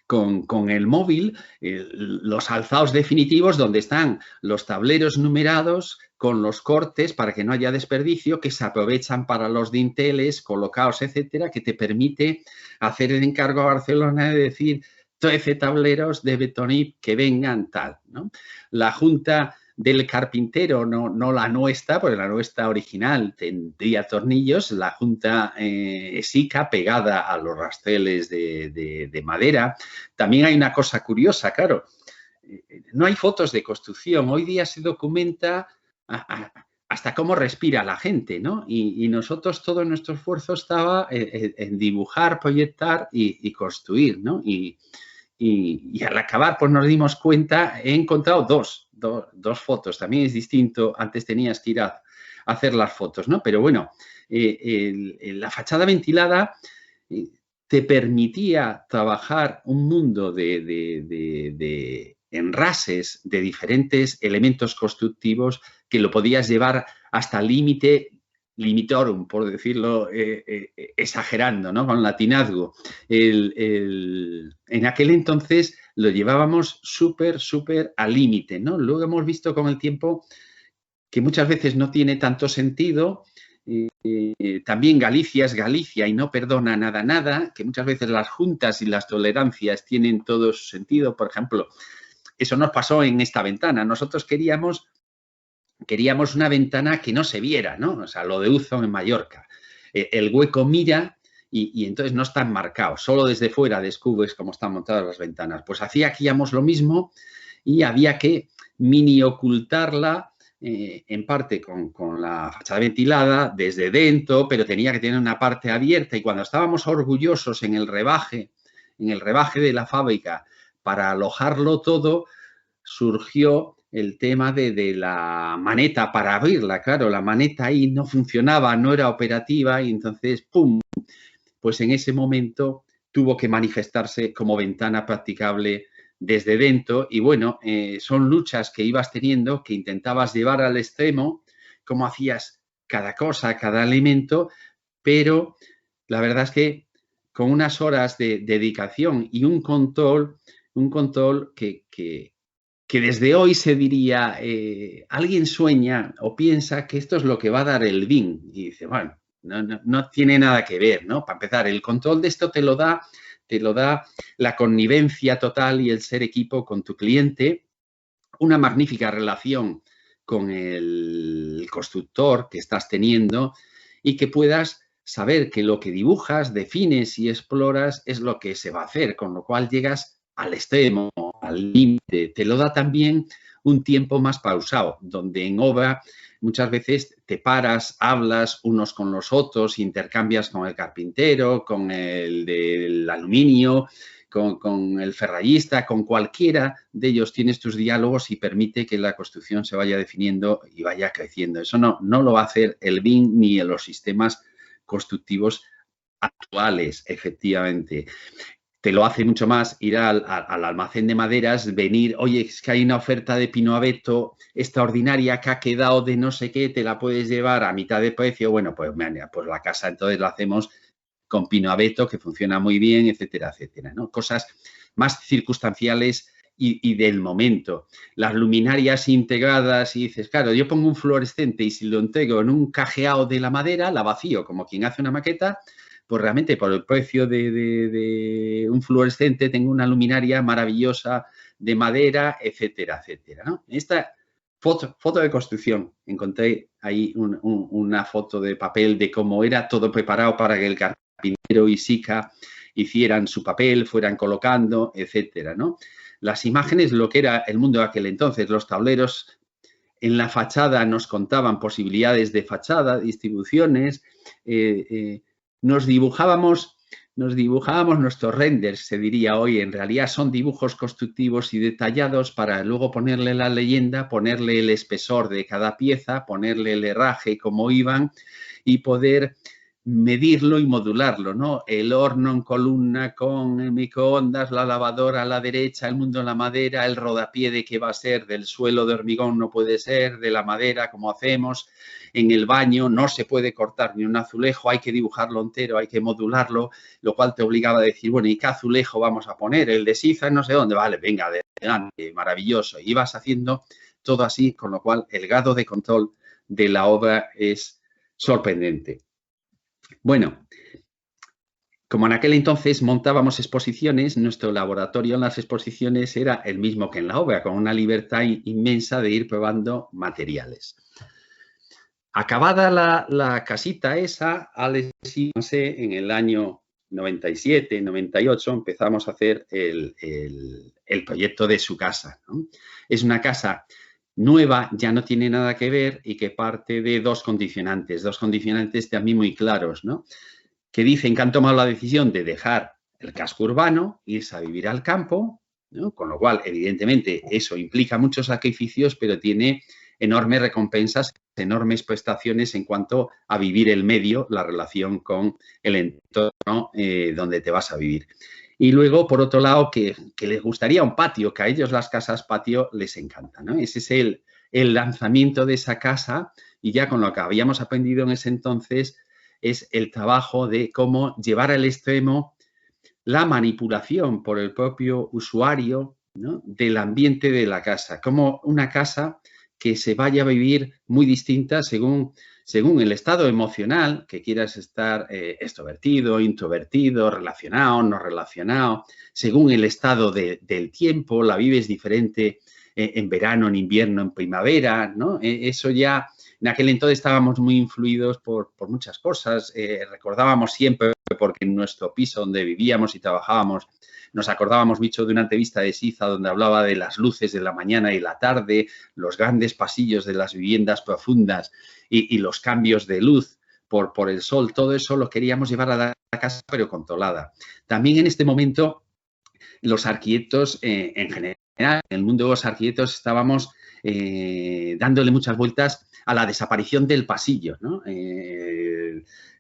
con el móvil, los alzados definitivos donde están los tableros numerados con los cortes para que no haya desperdicio, que se aprovechan para los dinteles colocados, etcétera, que te permite hacer el encargo a Barcelona de decir 13 tableros de Betonit que vengan tal, ¿no? La junta del carpintero, no la nuestra, porque la nuestra original tendría tornillos, la junta SICA pegada a los rasteles de madera. También hay una cosa curiosa, claro, no hay fotos de construcción, hoy día se documenta hasta cómo respira la gente, ¿no? Y nosotros todo nuestro esfuerzo estaba en dibujar, proyectar y construir, ¿no? Y al acabar, pues nos dimos cuenta, he encontrado dos fotos, también es distinto, antes tenías que ir a hacer las fotos, ¿no? Pero bueno, la fachada ventilada te permitía trabajar un mundo de enrases de diferentes elementos constructivos que lo podías llevar hasta el límite limitorum, por decirlo exagerando, ¿no? Con latinazgo. En aquel entonces lo llevábamos súper al límite, ¿no? Luego hemos visto con el tiempo que muchas veces no tiene tanto sentido. También Galicia es Galicia y no perdona nada, que muchas veces las juntas y las tolerancias tienen todo su sentido. Por ejemplo, eso nos pasó en esta ventana. Nosotros queríamos una ventana que no se viera, ¿no? O sea, lo de Uzo en Mallorca. el hueco mira y entonces no está enmarcado. Solo desde fuera descubres cómo están montadas las ventanas. Pues hacíamos lo mismo y había que mini ocultarla en parte con la fachada ventilada desde dentro, pero tenía que tener una parte abierta y cuando estábamos orgullosos en el rebaje de la fábrica para alojarlo todo, surgió el tema de la maneta para abrirla. Claro, la maneta ahí no funcionaba, no era operativa y entonces, ¡pum!, pues en ese momento tuvo que manifestarse como ventana practicable desde dentro y bueno, son luchas que ibas teniendo, que intentabas llevar al extremo, cómo hacías cada cosa, cada elemento, pero la verdad es que con unas horas de dedicación y un control que desde hoy se diría, alguien sueña o piensa que esto es lo que va a dar el BIM y dice, bueno, no tiene nada que ver, ¿no? Para empezar, el control de esto te lo da la connivencia total y el ser equipo con tu cliente, una magnífica relación con el constructor que estás teniendo y que puedas saber que lo que dibujas, defines y exploras es lo que se va a hacer, con lo cual llegas al extremo, al límite. Te lo da también un tiempo más pausado, donde en obra muchas veces te paras, hablas unos con los otros, intercambias con el carpintero, con el del aluminio, con el ferrallista, con cualquiera de ellos tienes tus diálogos y permite que la construcción se vaya definiendo y vaya creciendo. Eso no lo va a hacer el BIM ni en los sistemas constructivos actuales, efectivamente. Te lo hace mucho más ir al almacén de maderas, venir, oye, es que hay una oferta de pino abeto extraordinaria que ha quedado de no sé qué, te la puedes llevar a mitad de precio. Bueno, pues la casa entonces la hacemos con pino abeto, que funciona muy bien, etcétera, etcétera, ¿no? Cosas más circunstanciales y del momento. Las luminarias integradas y dices, claro, yo pongo un fluorescente y si lo integro en un cajeado de la madera, la vacío como quien hace una maqueta, pues realmente por el precio de un fluorescente tengo una luminaria maravillosa de madera, etcétera, etcétera, ¿no? Esta foto de construcción, encontré ahí una foto de papel de cómo era todo preparado para que el carpintero y Sica hicieran su papel, fueran colocando, etcétera, ¿no? Las imágenes, lo que era el mundo de aquel entonces, los tableros en la fachada nos contaban posibilidades de fachada, distribuciones, nos dibujábamos nuestros renders, se diría hoy. En realidad son dibujos constructivos y detallados para luego ponerle la leyenda, ponerle el espesor de cada pieza, ponerle el herraje, cómo iban y poder medirlo y modularlo, ¿no? El horno en columna con el microondas, la lavadora a la derecha, el mundo de la madera, el rodapié de qué va a ser, del suelo de hormigón no puede ser, de la madera, como hacemos. En el baño no se puede cortar ni un azulejo, hay que dibujarlo entero, hay que modularlo, lo cual te obligaba a decir, bueno, ¿y qué azulejo vamos a poner? El de Siza, no sé dónde, vale, venga, adelante, maravilloso. Y vas haciendo todo así, con lo cual el grado de control de la obra es sorprendente. Bueno, como en aquel entonces montábamos exposiciones, nuestro laboratorio en las exposiciones era el mismo que en la obra, con una libertad inmensa de ir probando materiales. Acabada la casita esa, Alex, no sé, en el año 97, 98, empezamos a hacer el proyecto de su casa, ¿no? Es una casa nueva, ya no tiene nada que ver y que parte de dos condicionantes también muy claros, ¿no? Que dicen que han tomado la decisión de dejar el casco urbano, irse a vivir al campo, ¿no? Con lo cual, evidentemente, eso implica muchos sacrificios, pero tiene enormes recompensas, enormes prestaciones en cuanto a vivir el medio, la relación con el entorno donde te vas a vivir. Y luego, por otro lado, que les gustaría un patio, que a ellos las casas patio les encantan, ¿no? Ese es el lanzamiento de esa casa y ya con lo que habíamos aprendido en ese entonces es el trabajo de cómo llevar al extremo la manipulación por el propio usuario, ¿no? Del ambiente de la casa, como una casa que se vaya a vivir muy distinta según el estado emocional, que quieras estar extrovertido, introvertido, relacionado, no relacionado, según el estado del tiempo, la vives diferente en verano, en invierno, en primavera, ¿no? Eso ya en aquel entonces estábamos muy influidos por muchas cosas. Recordábamos siempre, porque en nuestro piso donde vivíamos y trabajábamos, nos acordábamos mucho de una entrevista de Siza donde hablaba de las luces de la mañana y la tarde, los grandes pasillos de las viviendas profundas y los cambios de luz por el sol. Todo eso lo queríamos llevar a la casa, pero controlada. También en este momento, los arquitectos en general, en el mundo de los arquitectos estábamos dándole muchas vueltas a la desaparición del pasillo, ¿no?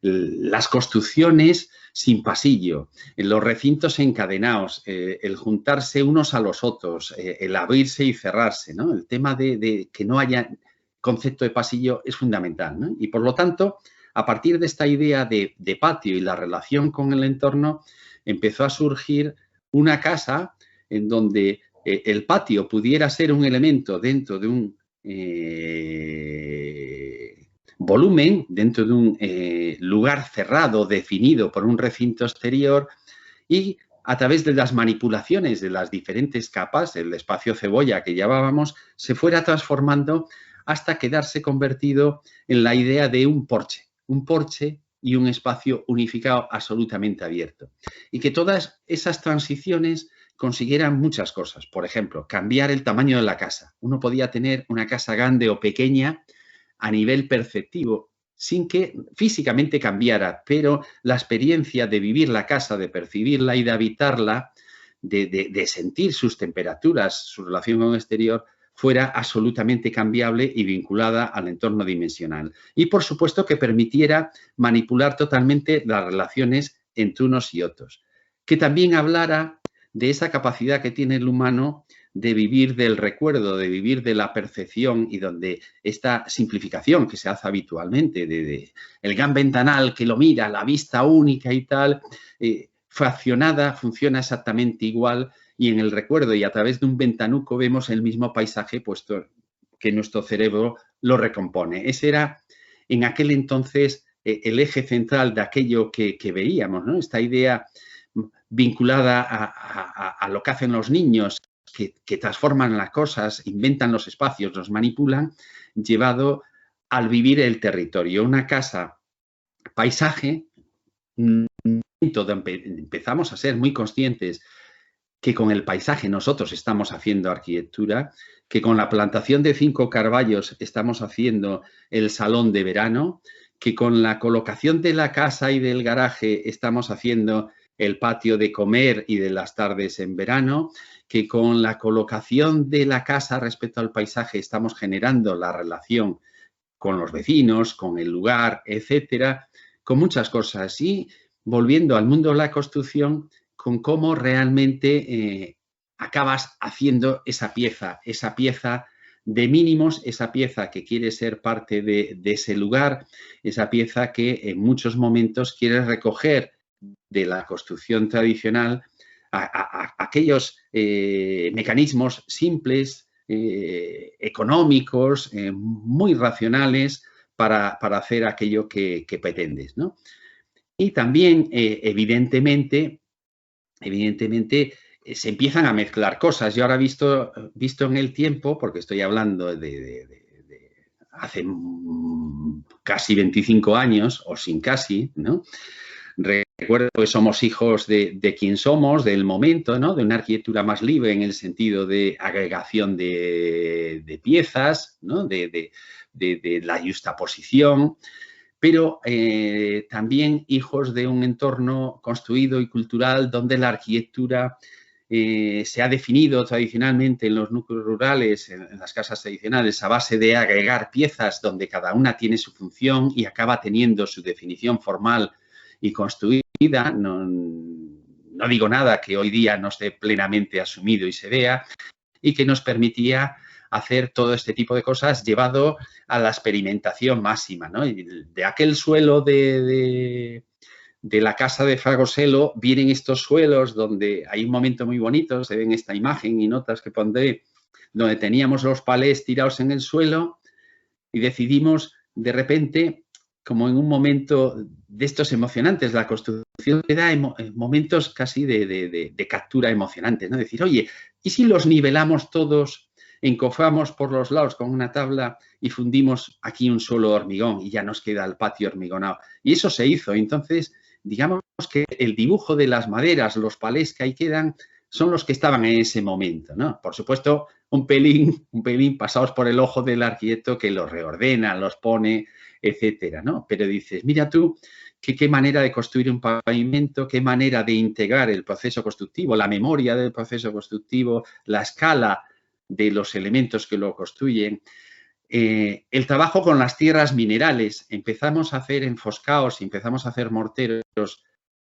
Las construcciones sin pasillo, los recintos encadenados, el juntarse unos a los otros, el abrirse y cerrarse, ¿no? El tema de que no haya concepto de pasillo es fundamental, ¿no? Y por lo tanto, a partir de esta idea de patio y la relación con el entorno, empezó a surgir una casa en donde el patio pudiera ser un elemento dentro de un volumen, dentro de un lugar cerrado, definido por un recinto exterior, y a través de las manipulaciones de las diferentes capas, el espacio cebolla que llamábamos, se fuera transformando hasta quedarse convertido en la idea de un porche y un espacio unificado absolutamente abierto. Y que todas esas transiciones consiguieran muchas cosas. Por ejemplo, cambiar el tamaño de la casa. Uno podía tener una casa grande o pequeña a nivel perceptivo, sin que físicamente cambiara, pero la experiencia de vivir la casa, de percibirla y de habitarla, de sentir sus temperaturas, su relación con el exterior, fuera absolutamente cambiable y vinculada al entorno dimensional. Y, por supuesto, que permitiera manipular totalmente las relaciones entre unos y otros. Que también hablara de esa capacidad que tiene el humano de vivir del recuerdo, de vivir de la percepción, y donde esta simplificación que se hace habitualmente, de el gran ventanal que lo mira, la vista única y tal, fraccionada, funciona exactamente igual, y en el recuerdo y a través de un ventanuco vemos el mismo paisaje, puesto que nuestro cerebro lo recompone. Ese era en aquel entonces el eje central de aquello que veíamos, ¿no? Esta idea vinculada a lo que hacen los niños, que transforman las cosas, inventan los espacios, los manipulan, llevado al vivir el territorio. Una casa, paisaje, empezamos a ser muy conscientes que con el paisaje nosotros estamos haciendo arquitectura, que con la plantación de 5 carballos estamos haciendo el salón de verano, que con la colocación de la casa y del garaje estamos haciendo el patio de comer y de las tardes en verano, que con la colocación de la casa respecto al paisaje estamos generando la relación con los vecinos, con el lugar, etcétera, con muchas cosas. Y volviendo al mundo de la construcción, con cómo realmente acabas haciendo esa pieza de mínimos, esa pieza que quiere ser parte de ese lugar, esa pieza que en muchos momentos quieres recoger de la construcción tradicional a aquellos mecanismos simples, económicos, muy racionales para hacer aquello que pretendes, ¿no? Y también, evidentemente, se empiezan a mezclar cosas. Yo ahora visto en el tiempo, porque estoy hablando de hace casi 25 años, o sin casi, ¿no? Recuerdo que somos hijos de quien somos, del momento, ¿no? De una arquitectura más libre en el sentido de agregación de piezas, ¿no? De la justaposición, pero también hijos de un entorno construido y cultural donde la arquitectura se ha definido tradicionalmente en los núcleos rurales, en las casas tradicionales, a base de agregar piezas donde cada una tiene su función y acaba teniendo su definición formal y construida. No digo nada que hoy día no esté plenamente asumido y se vea, y que nos permitía hacer todo este tipo de cosas llevado a la experimentación máxima, ¿no? Y de aquel suelo de la casa de Fragoselo vienen estos suelos donde hay un momento muy bonito, se ve en esta imagen y notas que pondré, donde teníamos los palés tirados en el suelo y decidimos de repente, como en un momento de estos emocionantes, la construcción te da momentos casi de captura emocionante, ¿no? Decir, oye, ¿y si los nivelamos todos encoframos por los lados con una tabla y fundimos aquí un suelo de hormigón y ya nos queda el patio hormigonado. Y eso se hizo. Entonces, digamos que el dibujo de las maderas, los palés que ahí quedan, son los que estaban en ese momento, ¿no? Por supuesto, un pelín pasados por el ojo del arquitecto que los reordena, los pone, etcétera, ¿no? Pero dices, mira tú, qué manera de construir un pavimento, qué manera de integrar el proceso constructivo, la memoria del proceso constructivo, la escala de los elementos que lo construyen. El trabajo con las tierras minerales. Empezamos a hacer enfoscados, empezamos a hacer morteros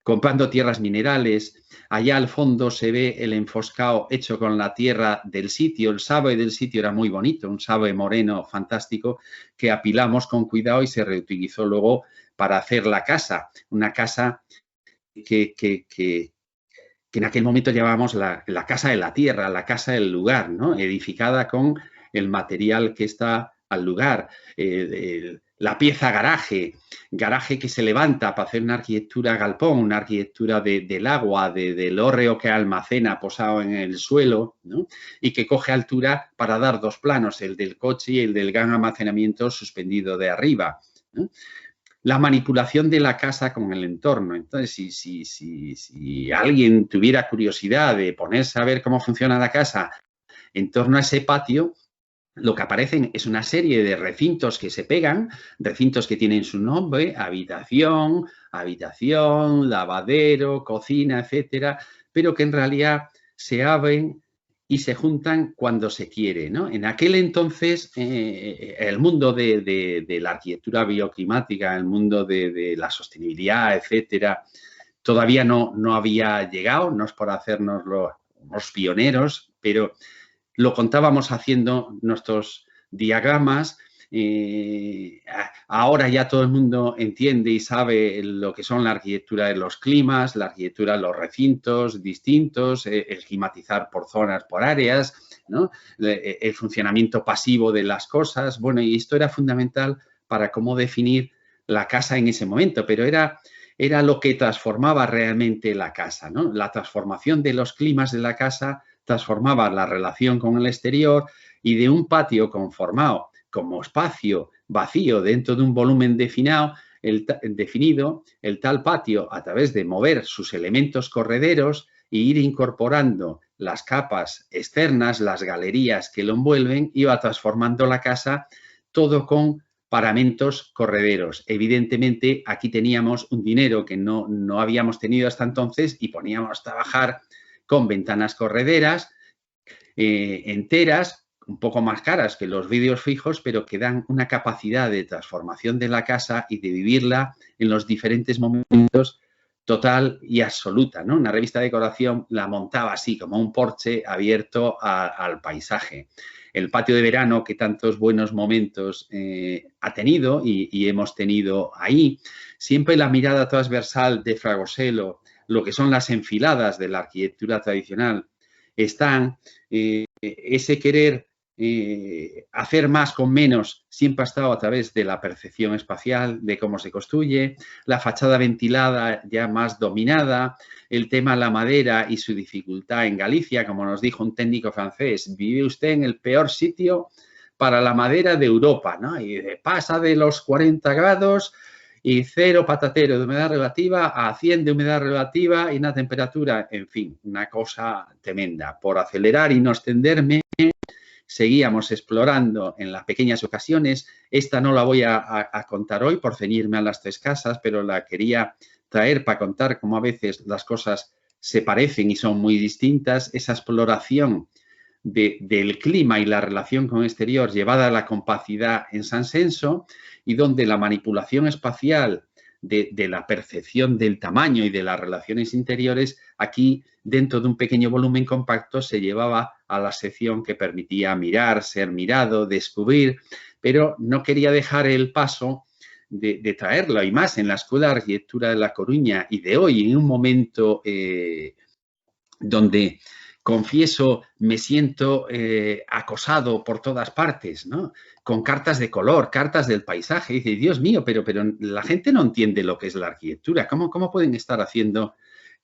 comprando tierras minerales. Allá al fondo se ve el enfoscado hecho con la tierra del sitio. El sable del sitio era muy bonito, un sable moreno fantástico que apilamos con cuidado y se reutilizó luego para hacer la casa. Una casa que en aquel momento llamábamos la casa de la tierra, la casa del lugar, ¿no? Edificada con el material que está al lugar. La pieza garaje que se levanta para hacer una arquitectura galpón, una arquitectura del agua, del hórreo que almacena posado en el suelo, ¿no? Y que coge altura para dar dos planos, el del coche y el del gran almacenamiento suspendido de arriba, ¿no? La manipulación de la casa con el entorno. Entonces, si alguien tuviera curiosidad de ponerse a ver cómo funciona la casa en torno a ese patio, lo que aparecen es una serie de recintos que se pegan, recintos que tienen su nombre, habitación, lavadero, cocina, etcétera, pero que en realidad se abren y se juntan cuando se quiere, ¿no? En aquel entonces, el mundo de la arquitectura bioclimática, el mundo de la sostenibilidad, etcétera, todavía no había llegado, no es por hacernos los pioneros, pero lo contábamos haciendo nuestros diagramas. Ahora ya todo el mundo entiende y sabe lo que son la arquitectura de los climas, la arquitectura de los recintos distintos, el climatizar por zonas, por áreas, ¿no? El funcionamiento pasivo de las cosas. Bueno, y esto era fundamental para cómo definir la casa en ese momento, pero era lo que transformaba realmente la casa, ¿no? La transformación de los climas de la casa transformaba la relación con el exterior, y de un patio conformado como espacio vacío dentro de un volumen definido, el tal patio, a través de mover sus elementos correderos e ir incorporando las capas externas, las galerías que lo envuelven, iba transformando la casa, todo con paramentos correderos. Evidentemente, aquí teníamos un dinero que no habíamos tenido hasta entonces y poníamos a trabajar con ventanas correderas enteras, un poco más caras que los vídeos fijos, pero que dan una capacidad de transformación de la casa y de vivirla en los diferentes momentos total y absoluta, ¿no? Una revista de decoración la montaba así, como un porche abierto al paisaje. El patio de verano, que tantos buenos momentos ha tenido y hemos tenido ahí, siempre la mirada transversal de Fragosello, lo que son las enfiladas de la arquitectura tradicional, están ese querer hacer más con menos, siempre ha estado a través de la percepción espacial, de cómo se construye, la fachada ventilada ya más dominada, el tema de la madera y su dificultad en Galicia, como nos dijo un técnico francés, vive usted en el peor sitio para la madera de Europa, ¿no? Y pasa de los 40 grados y 0 patatero de humedad relativa a 100 de humedad relativa y una temperatura, en fin, una cosa tremenda. Por acelerar y no extenderme, seguíamos explorando en las pequeñas ocasiones. Esta no la voy a contar hoy por ceñirme a las tres casas, pero la quería traer para contar cómo a veces las cosas se parecen y son muy distintas. Esa exploración del clima y la relación con el exterior llevada a la compacidad en San Senso, y donde la manipulación espacial de la percepción del tamaño y de las relaciones interiores, aquí dentro de un pequeño volumen compacto se llevaba a la sección que permitía mirar, ser mirado, descubrir, pero no quería dejar el paso de traerlo, y más en la Escuela de Arquitectura de La Coruña y de hoy, en un momento donde, confieso, me siento acosado por todas partes, ¿no? Con cartas de color, cartas del paisaje. Y dice, Dios mío, pero la gente no entiende lo que es la arquitectura. ¿Cómo pueden estar haciendo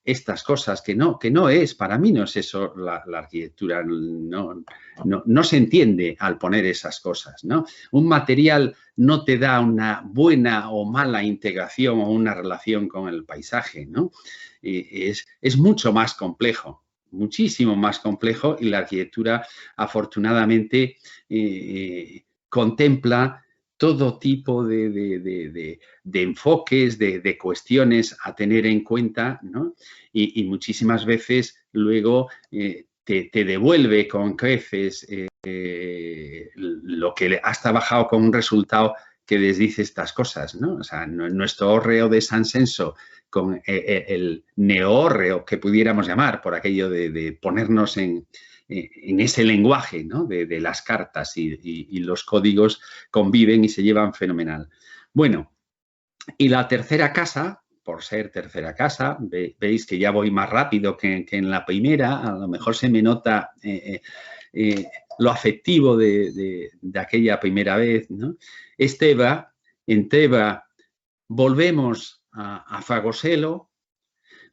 estas cosas, que no es, para mí no es eso la arquitectura, no se entiende al poner esas cosas, ¿no? Un material no te da una buena o mala integración o una relación con el paisaje, ¿no? Es mucho más complejo, muchísimo más complejo, y la arquitectura afortunadamente contempla todo tipo de enfoques, de cuestiones a tener en cuenta, ¿no? Y muchísimas veces luego te devuelve con creces lo que has trabajado con un resultado que desdice estas cosas, ¿no? O sea, nuestro hórreo de San Censo con el neo-hórreo que pudiéramos llamar, por aquello de ponernos en ese lenguaje, ¿no? de las cartas y los códigos conviven y se llevan fenomenal. Bueno, y la tercera casa, por ser tercera casa, veis que ya voy más rápido que en la primera, a lo mejor se me nota lo afectivo de aquella primera vez, ¿no? Es Teba. En Teba volvemos a Fagoselo,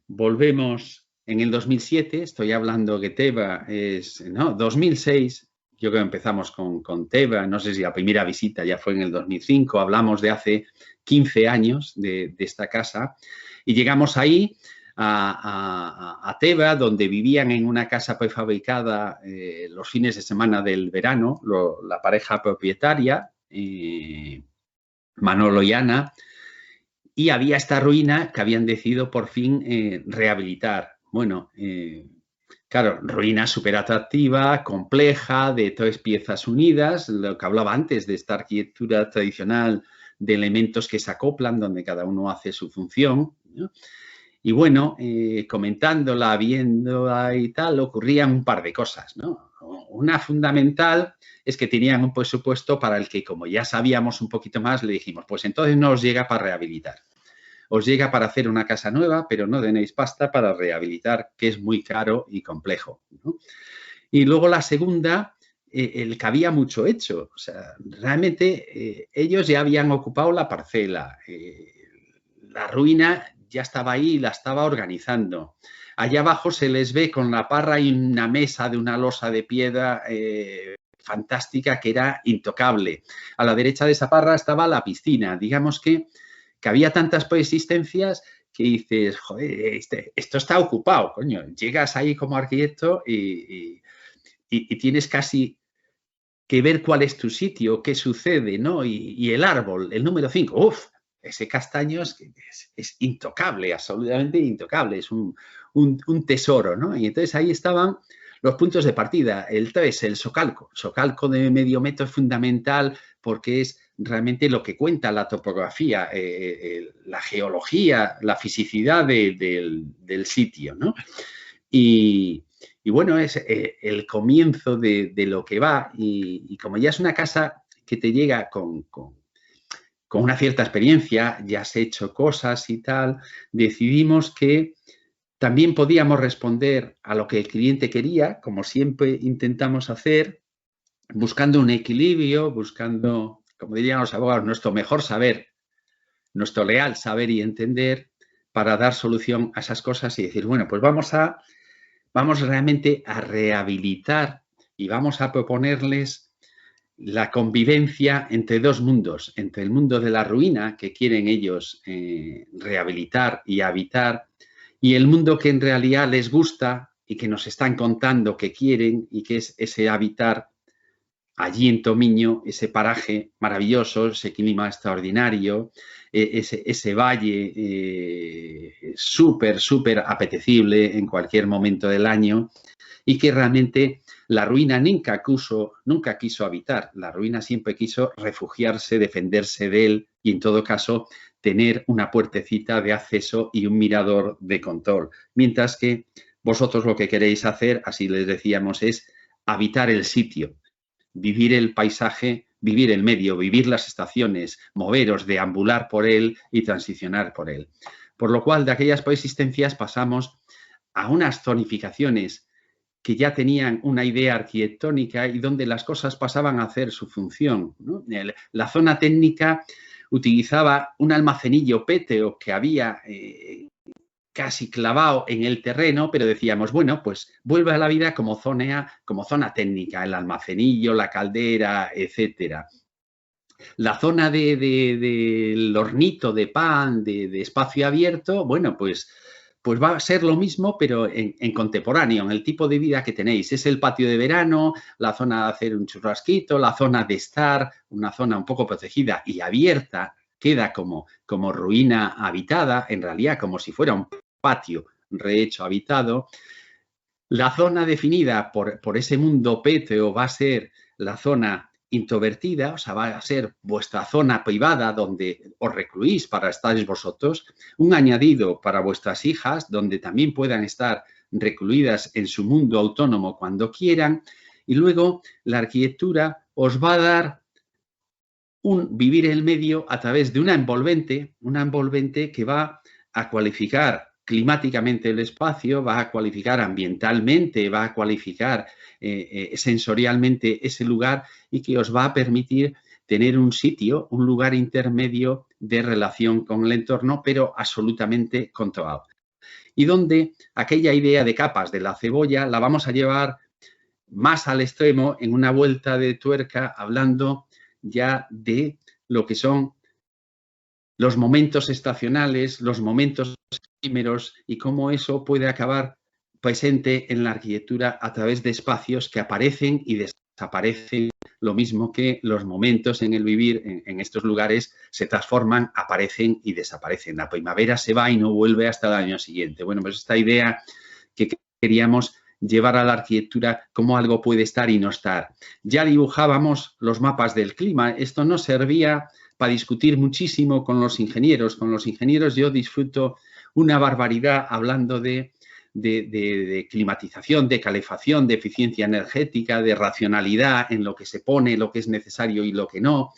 volvemos en el 2007, estoy hablando que Teba es, ¿no? 2006, yo creo que empezamos con Teba, no sé si la primera visita ya fue en el 2005, hablamos de hace 15 años de esta casa, y llegamos ahí a Teba, donde vivían en una casa prefabricada los fines de semana del verano, la pareja propietaria, Manolo y Ana, y había esta ruina que habían decidido por fin rehabilitar. Bueno, claro, ruina súper atractiva, compleja, de 3 piezas unidas, lo que hablaba antes de esta arquitectura tradicional de elementos que se acoplan, donde cada uno hace su función, ¿no? Y bueno, comentándola, viéndola y tal, ocurrían un par de cosas, ¿no? Una fundamental es que tenían un presupuesto para el que, como ya sabíamos un poquito más, le dijimos, pues entonces no os llega para rehabilitar. Os llega para hacer una casa nueva, pero no tenéis pasta para rehabilitar, que es muy caro y complejo, ¿no? Y luego la segunda, el que había mucho hecho. O sea, realmente ellos ya habían ocupado la parcela. La ruina ya estaba ahí y la estaba organizando. Allá abajo se les ve con la parra y una mesa de una losa de piedra fantástica que era intocable. A la derecha de esa parra estaba la piscina. Digamos que había tantas coexistencias que dices, joder, esto está ocupado, coño. Llegas ahí como arquitecto y tienes casi que ver cuál es tu sitio, qué sucede, ¿no? Y el árbol, el número 5, ¡uf! Ese castaño es intocable, absolutamente intocable, es un tesoro, ¿no? Y entonces ahí estaban los puntos de partida. El 3, el socalco. Socalco de medio metro es fundamental porque es realmente lo que cuenta la topografía, la geología, la fisicidad del sitio, ¿no? Y bueno, es el comienzo de lo que va. Y como ya es una casa que te llega con una cierta experiencia, ya has hecho cosas y tal, decidimos que también podíamos responder a lo que el cliente quería, como siempre intentamos hacer, buscando un equilibrio, buscando, como dirían los abogados, nuestro mejor saber, nuestro leal saber y entender, para dar solución a esas cosas y decir, bueno, pues vamos realmente a rehabilitar y vamos a proponerles la convivencia entre dos mundos, entre el mundo de la ruina, que quieren ellos rehabilitar y habitar, y el mundo que en realidad les gusta y que nos están contando que quieren, y que es ese habitar allí en Tomiño, ese paraje maravilloso, ese clima extraordinario, ese valle súper apetecible en cualquier momento del año, y que realmente la ruina nunca quiso habitar. La ruina siempre quiso refugiarse, defenderse de él y, en todo caso, tener una puertecita de acceso y un mirador de control. Mientras que vosotros lo que queréis hacer, así les decíamos, es habitar el sitio, vivir el paisaje, vivir el medio, vivir las estaciones, moveros, deambular por él y transicionar por él. Por lo cual, de aquellas coexistencias pasamos a unas zonificaciones que ya tenían una idea arquitectónica y donde las cosas pasaban a hacer su función, ¿no? La zona técnica utilizaba un almacenillo pétreo que casi clavado en el terreno, pero decíamos, bueno, pues vuelve a la vida como zona técnica, el almacenillo, la caldera, etcétera. La zona del hornito de pan, de espacio abierto, bueno, pues va a ser lo mismo, pero en contemporáneo, en el tipo de vida que tenéis. Es el patio de verano, la zona de hacer un churrasquito, la zona de estar, una zona un poco protegida y abierta, queda como ruina habitada, en realidad como si fuera un patio rehecho habitado. La zona definida por ese mundo pétreo va a ser la zona introvertida, o sea, va a ser vuestra zona privada donde os recluís para estar vosotros, un añadido para vuestras hijas donde también puedan estar recluidas en su mundo autónomo cuando quieran, y luego la arquitectura os va a dar un vivir en el medio a través de una envolvente que va a cualificar climáticamente el espacio, va a cualificar ambientalmente, va a cualificar sensorialmente ese lugar y que os va a permitir tener un sitio, un lugar intermedio de relación con el entorno, pero absolutamente controlado. Y donde aquella idea de capas de la cebolla la vamos a llevar más al extremo en una vuelta de tuerca hablando ya de lo que son los momentos estacionales, los momentos efímeros y cómo eso puede acabar presente en la arquitectura a través de espacios que aparecen y desaparecen, lo mismo que los momentos en el vivir en estos lugares se transforman, aparecen y desaparecen. La primavera se va y no vuelve hasta el año siguiente. Bueno, pues esta idea que queríamos llevar a la arquitectura, cómo algo puede estar y no estar. Ya dibujábamos los mapas del clima. Esto nos servía para discutir muchísimo con los ingenieros. Con los ingenieros yo disfruto una barbaridad hablando de climatización, de calefacción, de eficiencia energética, de racionalidad en lo que se pone, lo que es necesario y lo que no.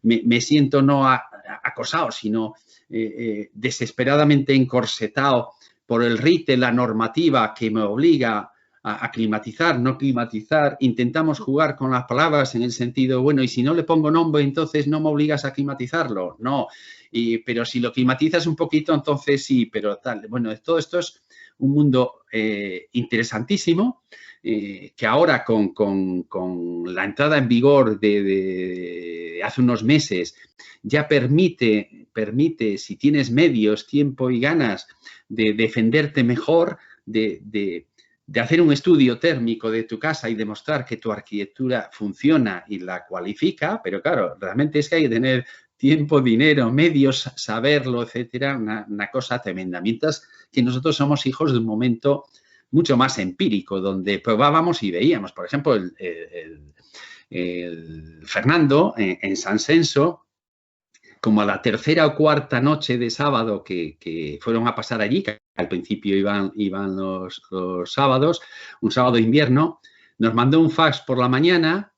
Me siento no acosado, sino desesperadamente encorsetado por el RITE, la normativa que me obliga a climatizar, no climatizar. Intentamos jugar con las palabras en el sentido, bueno, y si no le pongo nombre, entonces no me obligas a climatizarlo. No, pero si lo climatizas un poquito, entonces sí, pero tal. Bueno, todo esto es un mundo interesantísimo que ahora con la entrada en vigor de hace unos meses ya permite, si tienes medios, tiempo y ganas de defenderte mejor, de hacer un estudio térmico de tu casa y demostrar que tu arquitectura funciona y la cualifica, pero claro, realmente es que hay que tener tiempo, dinero, medios, saberlo, etcétera, una cosa tremenda. Mientras que nosotros somos hijos de un momento mucho más empírico, donde probábamos y veíamos. Por ejemplo, el Fernando en San Censo, como a la tercera o cuarta noche de sábado que fueron a pasar allí, que al principio iban los sábados, un sábado de invierno, nos mandó un fax por la mañana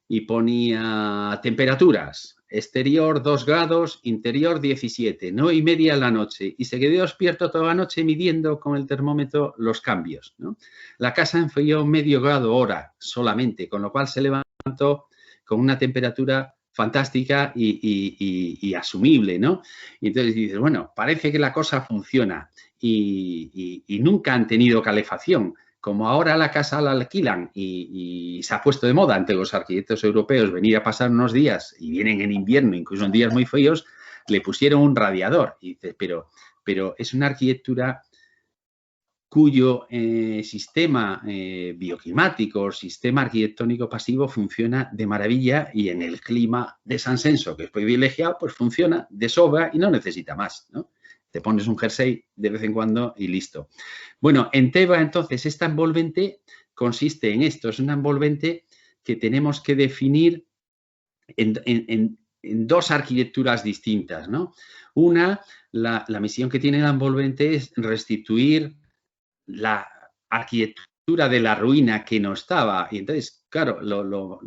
y ponía temperaturas, exterior 2 grados, interior 17, 9:30 de la noche, y se quedó despierto toda la noche midiendo con el termómetro los cambios, ¿no? La casa enfrió medio grado hora solamente, con lo cual se levantó con una temperatura fantástica y asumible, ¿no? Y entonces dices, bueno, parece que la cosa funciona y nunca han tenido calefacción. Como ahora la casa la alquilan y se ha puesto de moda entre los arquitectos europeos venir a pasar unos días y vienen en invierno, incluso en días muy fríos, le pusieron un radiador. Y dices, pero es una arquitectura cuyo sistema bioclimático, sistema arquitectónico pasivo funciona de maravilla y en el clima de San Censo, que es privilegiado, pues funciona de sobra y no necesita más, ¿no? Te pones un jersey de vez en cuando y listo. Bueno, en Teba, entonces, esta envolvente consiste en esto. Es una envolvente que tenemos que definir en dos arquitecturas distintas, ¿no? Una, la misión que tiene la envolvente es restituir la arquitectura de la ruina que no estaba. Y entonces, claro, lo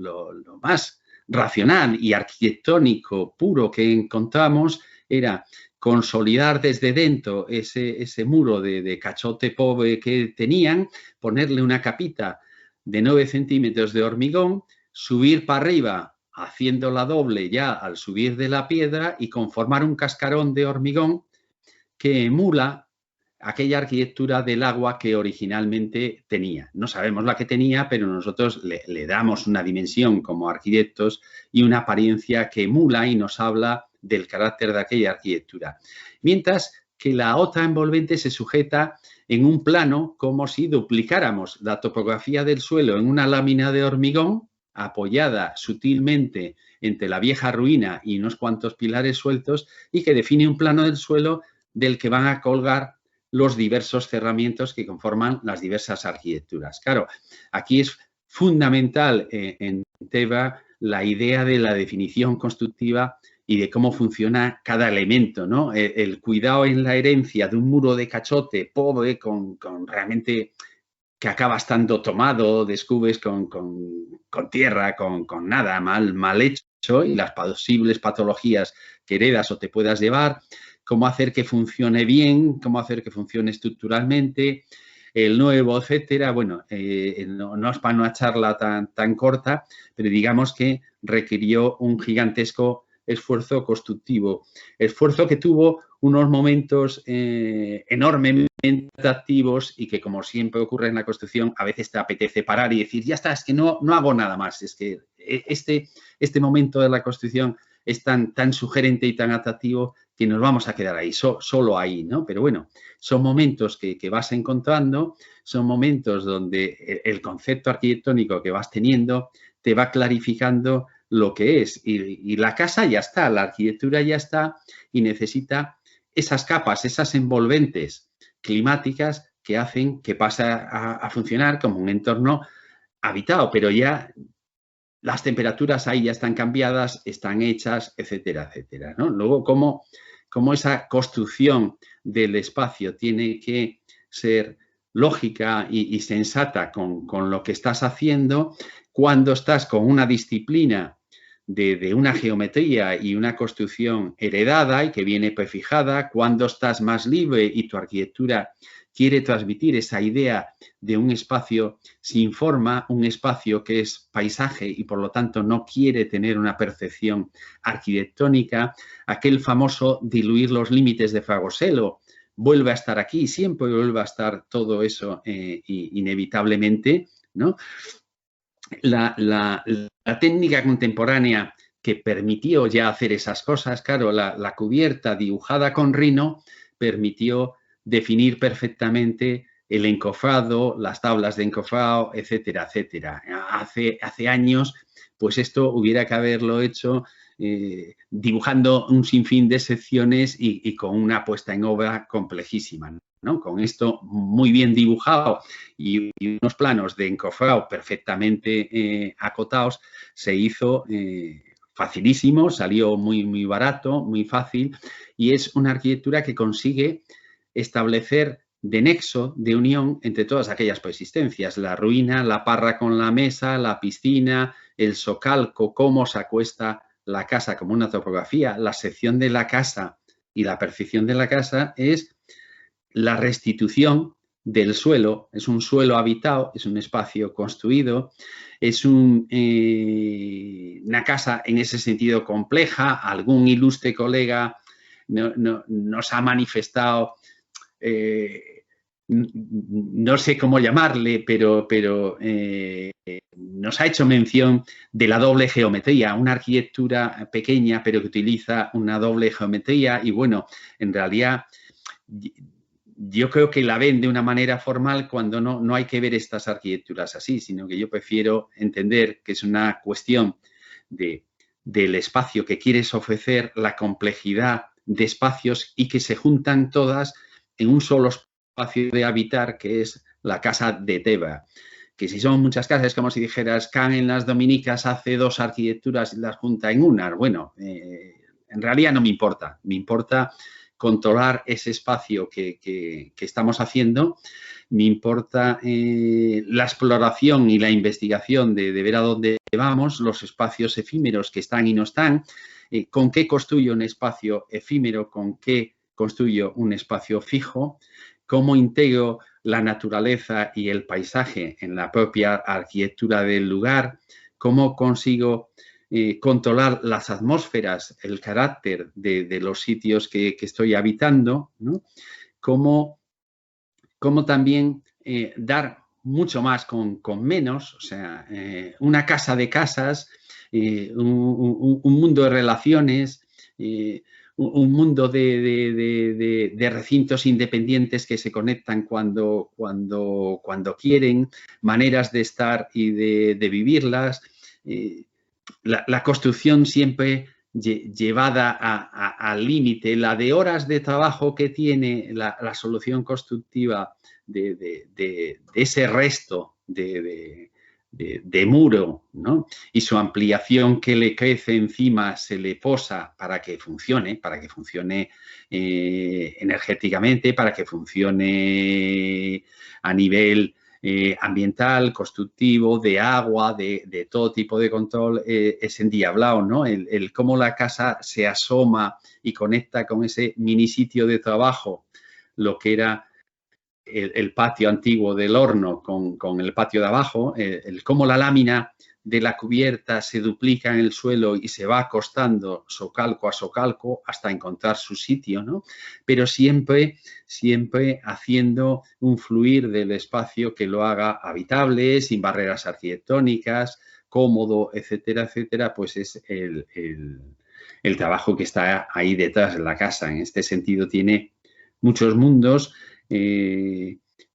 más racional y arquitectónico puro que encontramos era consolidar desde dentro ese muro de cachote pobre que tenían, ponerle una capita de 9 centímetros de hormigón, subir para arriba haciéndola doble ya al subir de la piedra y conformar un cascarón de hormigón que emula aquella arquitectura del agua que originalmente tenía. No sabemos la que tenía, pero nosotros le damos una dimensión como arquitectos y una apariencia que emula y nos habla del carácter de aquella arquitectura. Mientras que la otra envolvente se sujeta en un plano como si duplicáramos la topografía del suelo en una lámina de hormigón apoyada sutilmente entre la vieja ruina y unos cuantos pilares sueltos y que define un plano del suelo del que van a colgar los diversos cerramientos que conforman las diversas arquitecturas. Claro, aquí es fundamental en Teba la idea de la definición constructiva y de cómo funciona cada elemento, ¿no? El cuidado en la herencia de un muro de cachote pobre con realmente que acaba estando tomado, descubres con tierra, con nada, mal hecho y las posibles patologías que heredas o te puedas llevar, cómo hacer que funcione bien, cómo hacer que funcione estructuralmente, el nuevo, etcétera. Bueno, no es para una charla tan corta, pero digamos que requirió un gigantesco esfuerzo constructivo. Esfuerzo que tuvo unos momentos enormemente activos y que, como siempre ocurre en la construcción, a veces te apetece parar y decir, ya está, es que no hago nada más. Es que este momento de la construcción es tan sugerente y tan atractivo que nos vamos a quedar ahí, solo ahí, ¿no? Pero bueno, son momentos que vas encontrando, son momentos donde el concepto arquitectónico que vas teniendo te va clarificando lo que es. Y la casa ya está, la arquitectura ya está y necesita esas capas, esas envolventes climáticas que hacen que pase a funcionar como un entorno habitado, pero ya las temperaturas ahí ya están cambiadas, están hechas, etcétera, etcétera, ¿no? Luego, cómo esa construcción del espacio tiene que ser lógica y sensata con lo que estás haciendo cuando estás con una disciplina de una geometría y una construcción heredada y que viene prefijada, cuando estás más libre y tu arquitectura quiere transmitir esa idea de un espacio sin forma, un espacio que es paisaje y por lo tanto no quiere tener una percepción arquitectónica, aquel famoso diluir los límites de Fragoselo vuelve a estar aquí, siempre vuelve a estar todo eso inevitablemente, ¿no? La técnica contemporánea que permitió ya hacer esas cosas, claro, la cubierta dibujada con Rhino permitió definir perfectamente el encofrado, las tablas de encofrado, etcétera, etcétera. Hace años, pues esto hubiera que haberlo hecho dibujando un sinfín de secciones y con una puesta en obra complejísima, ¿no? Con esto muy bien dibujado y unos planos de encofrado perfectamente acotados, se hizo facilísimo, salió muy barato, muy fácil y es una arquitectura que consigue establecer de nexo, de unión entre todas aquellas coexistencias, la ruina, la parra con la mesa, la piscina, el socalco, cómo se acuesta la casa como una topografía, la sección de la casa y la percepción de la casa es la restitución del suelo, es un suelo habitado, es un espacio construido, es una casa en ese sentido compleja. Algún ilustre colega nos ha manifestado, no sé cómo llamarle, pero nos ha hecho mención de la doble geometría, una arquitectura pequeña pero que utiliza una doble geometría y bueno, en realidad yo creo que la ven de una manera formal cuando no hay que ver estas arquitecturas así, sino que yo prefiero entender que es una cuestión del espacio que quieres ofrecer, la complejidad de espacios y que se juntan todas en un solo espacio de habitar que es la casa de Teba. Que si son muchas casas es como si dijeras Kant en las Dominicas hace dos arquitecturas y las junta en una. Bueno, en realidad no me importa, me importa controlar ese espacio que estamos haciendo, me importa la exploración y la investigación de ver a dónde vamos, los espacios efímeros que están y no están, con qué construyo un espacio efímero, con qué construyo un espacio fijo, cómo integro la naturaleza y el paisaje en la propia arquitectura del lugar, cómo consigo controlar las atmósferas, el carácter de los sitios que estoy habitando, ¿no? Cómo cómo también dar mucho más con menos, o sea, una casa de casas, un mundo de relaciones, un mundo de recintos independientes que se conectan cuando quieren, maneras de estar y de vivirlas, la construcción siempre llevada al límite, la de horas de trabajo que tiene la solución constructiva de ese resto de muro, ¿no? Y su ampliación que le crece encima se le posa para que funcione energéticamente, para que funcione a nivel ambiental, constructivo, de agua, de todo tipo de control, es endiablado, ¿no? El cómo la casa se asoma y conecta con ese mini sitio de trabajo, lo que era el patio antiguo del horno con el patio de abajo, el cómo la lámina de la cubierta se duplica en el suelo y se va acostando socalco a socalco hasta encontrar su sitio, ¿no? Pero siempre haciendo un fluir del espacio que lo haga habitable, sin barreras arquitectónicas, cómodo, etcétera, etcétera, pues es el trabajo que está ahí detrás de la casa. En este sentido tiene muchos mundos,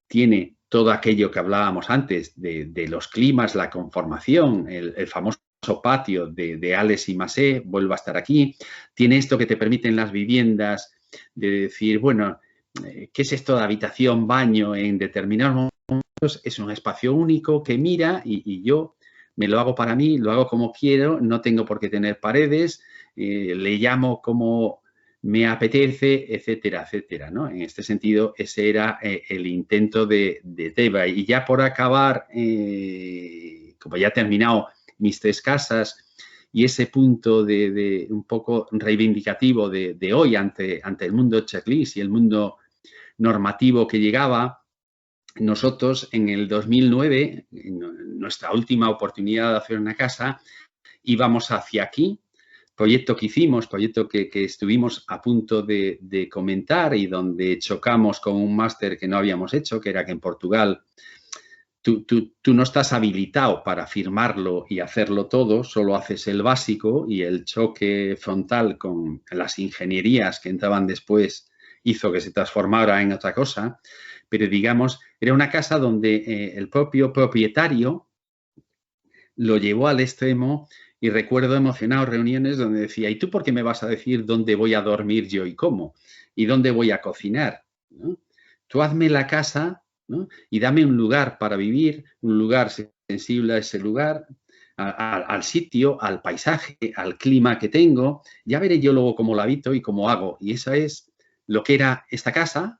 tiene todo aquello que hablábamos antes de los climas, la conformación, el famoso patio de Ales y Massé, vuelvo a estar aquí. Tiene esto que te permiten las viviendas de decir, bueno, ¿qué es esto de habitación, baño en determinados momentos? Es un espacio único que mira y yo me lo hago para mí, lo hago como quiero, no tengo por qué tener paredes, le llamo como me apetece, etcétera, etcétera, ¿no? En este sentido, ese era el intento de Teva. Y ya por acabar, como ya he terminado mis 3 casas y ese punto de un poco reivindicativo de hoy ante el mundo checklist y el mundo normativo que llegaba, nosotros en el 2009, en nuestra última oportunidad de hacer una casa, íbamos hacia aquí, proyecto que hicimos, proyecto que estuvimos a punto de comentar y donde chocamos con un máster que no habíamos hecho, que era que en Portugal tú no estás habilitado para firmarlo y hacerlo todo, solo haces el básico y el choque frontal con las ingenierías que entraban después hizo que se transformara en otra cosa, pero digamos, era una casa donde el propio propietario lo llevó al extremo y recuerdo emocionados reuniones donde decía, ¿y tú por qué me vas a decir dónde voy a dormir yo y cómo? ¿Y dónde voy a cocinar? ¿No? Tú hazme la casa, ¿no? Y dame un lugar para vivir, un lugar sensible a ese lugar, al sitio, al paisaje, al clima que tengo. Ya veré yo luego cómo la habito y cómo hago. Y eso es lo que era esta casa,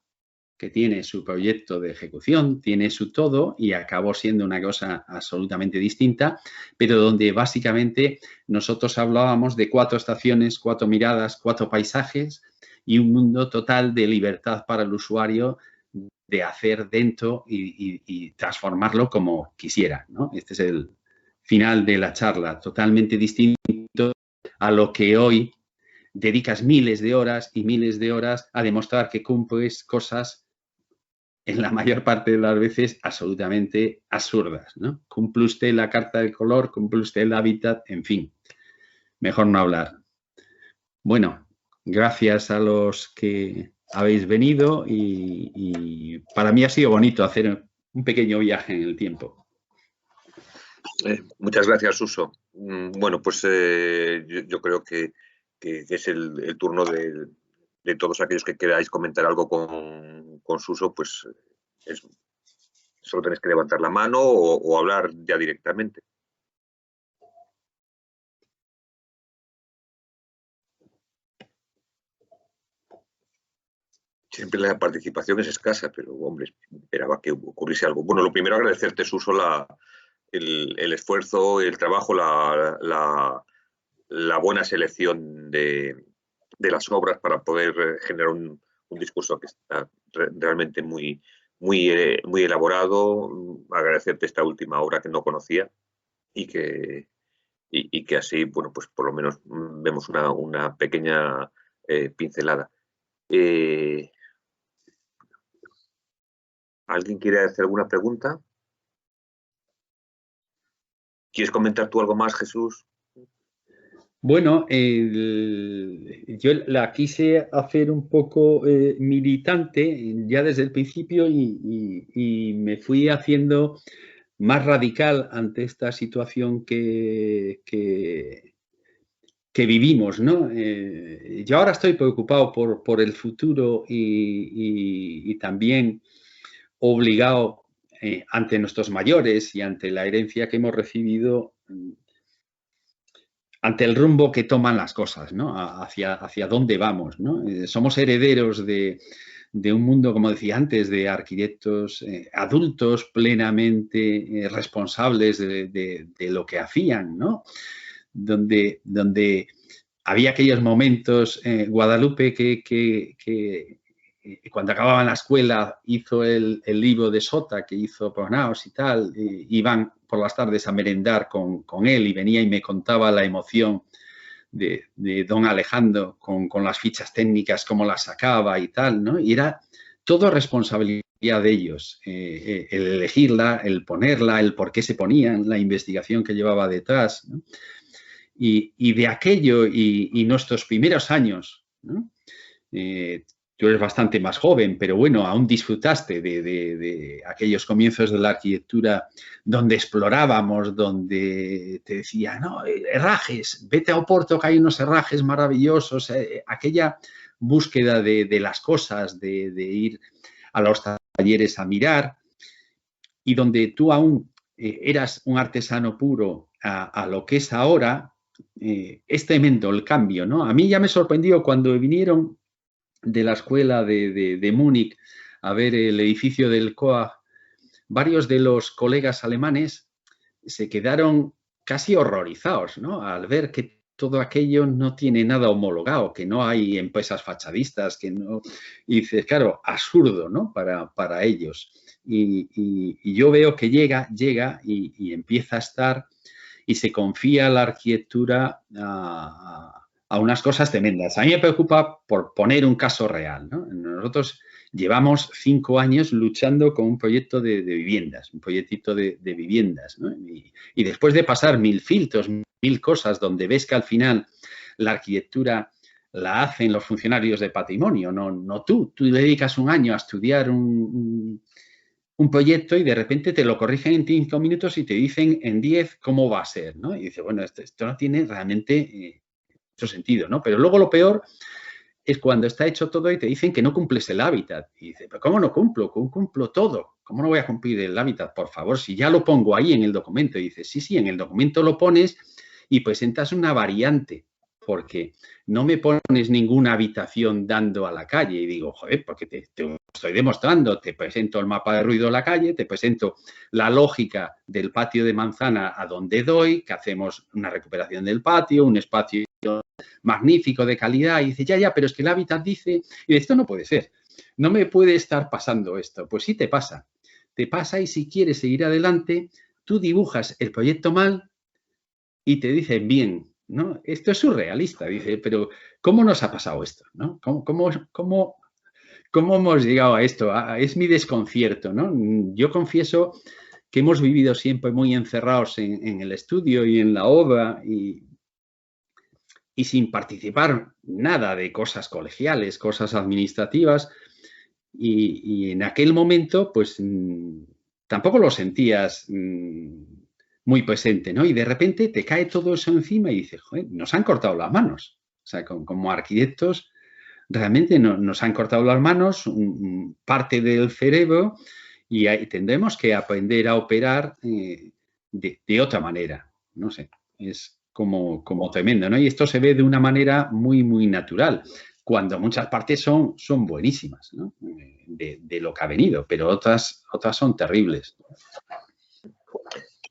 que tiene su proyecto de ejecución, tiene su todo y acabó siendo una cosa absolutamente distinta, pero donde básicamente nosotros hablábamos de 4 estaciones, 4 miradas, 4 paisajes y un mundo total de libertad para el usuario de hacer dentro y transformarlo como quisiera, ¿no? Este es el final de la charla, totalmente distinto a lo que hoy dedicas miles de horas y miles de horas a demostrar que cumples cosas en la mayor parte de las veces absolutamente absurdas, ¿no? Cumple usted la carta del color, cumple usted el hábitat, en fin, mejor no hablar. Bueno, gracias a los que habéis venido y para mí ha sido bonito hacer un pequeño viaje en el tiempo. Muchas gracias, Suso. Bueno, pues yo creo que es el turno de todos aquellos que queráis comentar algo con Suso, pues solo tenéis que levantar la mano o hablar ya directamente. Siempre la participación es escasa, pero, hombre, esperaba que ocurriese algo. Bueno, lo primero, agradecerte, Suso, el esfuerzo, el trabajo, la buena selección de las obras para poder generar un discurso que está realmente muy elaborado. Agradecerte esta última obra que no conocía y que así, bueno, pues por lo menos vemos una pequeña pincelada. ¿Alguien quiere hacer alguna pregunta? ¿Quieres comentar tú algo más, Jesús? Bueno, yo la quise hacer un poco militante ya desde el principio y me fui haciendo más radical ante esta situación que vivimos, ¿no? Yo ahora estoy preocupado por el futuro y también obligado ante nuestros mayores y ante la herencia que hemos recibido, ante el rumbo que toman las cosas, ¿no? Hacia dónde vamos, ¿no? Somos herederos de un mundo, como decía antes, de arquitectos adultos plenamente responsables de lo que hacían, ¿no? Donde había aquellos momentos, Guadalupe, que cuando acababa la escuela hizo el libro de Sota, que hizo Pronaos y tal, iban por las tardes a merendar con él y venía y me contaba la emoción de don Alejandro con las fichas técnicas, cómo las sacaba y tal, ¿no? Y era todo responsabilidad de ellos, el elegirla, el ponerla, el por qué se ponían, la investigación que llevaba detrás, ¿no? Y de aquello y nuestros primeros años, ¿no? Tú eres bastante más joven, pero bueno, aún disfrutaste de aquellos comienzos de la arquitectura donde explorábamos, donde te decía, no, herrajes, vete a Oporto que hay unos herrajes maravillosos, aquella búsqueda de las cosas, de ir a los talleres a mirar, y donde tú aún eras un artesano puro a lo que es ahora, es tremendo el cambio, ¿no? A mí ya me sorprendió cuando vinieron de la escuela de Múnich a ver el edificio del COA, varios de los colegas alemanes se quedaron casi horrorizados, ¿no? Al ver que todo aquello no tiene nada homologado, que no hay empresas fachadistas, que no... Y dices, claro, absurdo, ¿no? Para ellos. Y yo veo que llega y empieza a estar y se confía la arquitectura a unas cosas tremendas. A mí me preocupa por poner un caso real, ¿no? Nosotros llevamos 5 años luchando con un proyecto de viviendas, un proyectito de viviendas, ¿no? Y después de pasar 1000 filtros, 1000 cosas, donde ves que al final la arquitectura la hacen los funcionarios de patrimonio, no tú. Tú le dedicas un año a estudiar un proyecto y de repente te lo corrigen en 5 minutos y te dicen en 10 cómo va a ser, ¿no? Y dices, bueno, esto no tiene realmente mucho sentido, ¿no? Pero luego lo peor es cuando está hecho todo y te dicen que no cumples el hábitat. Y dices, pero ¿cómo no cumplo? Cumplo todo. ¿Cómo no voy a cumplir el hábitat? Por favor, si ya lo pongo ahí en el documento. Y dices, sí, en el documento lo pones y presentas una variante, porque no me pones ninguna habitación dando a la calle. Y digo, joder, porque te estoy demostrando, te presento el mapa de ruido de la calle, te presento la lógica del patio de manzana a donde doy, que hacemos una recuperación del patio, un espacio magnífico de calidad, y dice, ya, pero es que el hábitat dice, y esto no puede ser, no me puede estar pasando esto. Pues sí te pasa y si quieres seguir adelante, tú dibujas el proyecto mal y te dicen bien, ¿no? Esto es surrealista, dice, pero ¿cómo nos ha pasado esto? ¿No? ¿Cómo hemos llegado a esto? Es mi desconcierto, ¿no? Yo confieso que hemos vivido siempre muy encerrados en el estudio y en la obra y sin participar nada de cosas colegiales, cosas administrativas, y en aquel momento, pues tampoco lo sentías muy presente, ¿no? Y de repente te cae todo eso encima y dices, joder, nos han cortado las manos. O sea, como arquitectos, realmente nos han cortado las manos, parte del cerebro, y ahí tendremos que aprender a operar de otra manera. No sé, es como tremendo, ¿no? Y esto se ve de una manera muy, muy natural, cuando muchas partes son buenísimas, ¿no? De lo que ha venido, pero otras son terribles.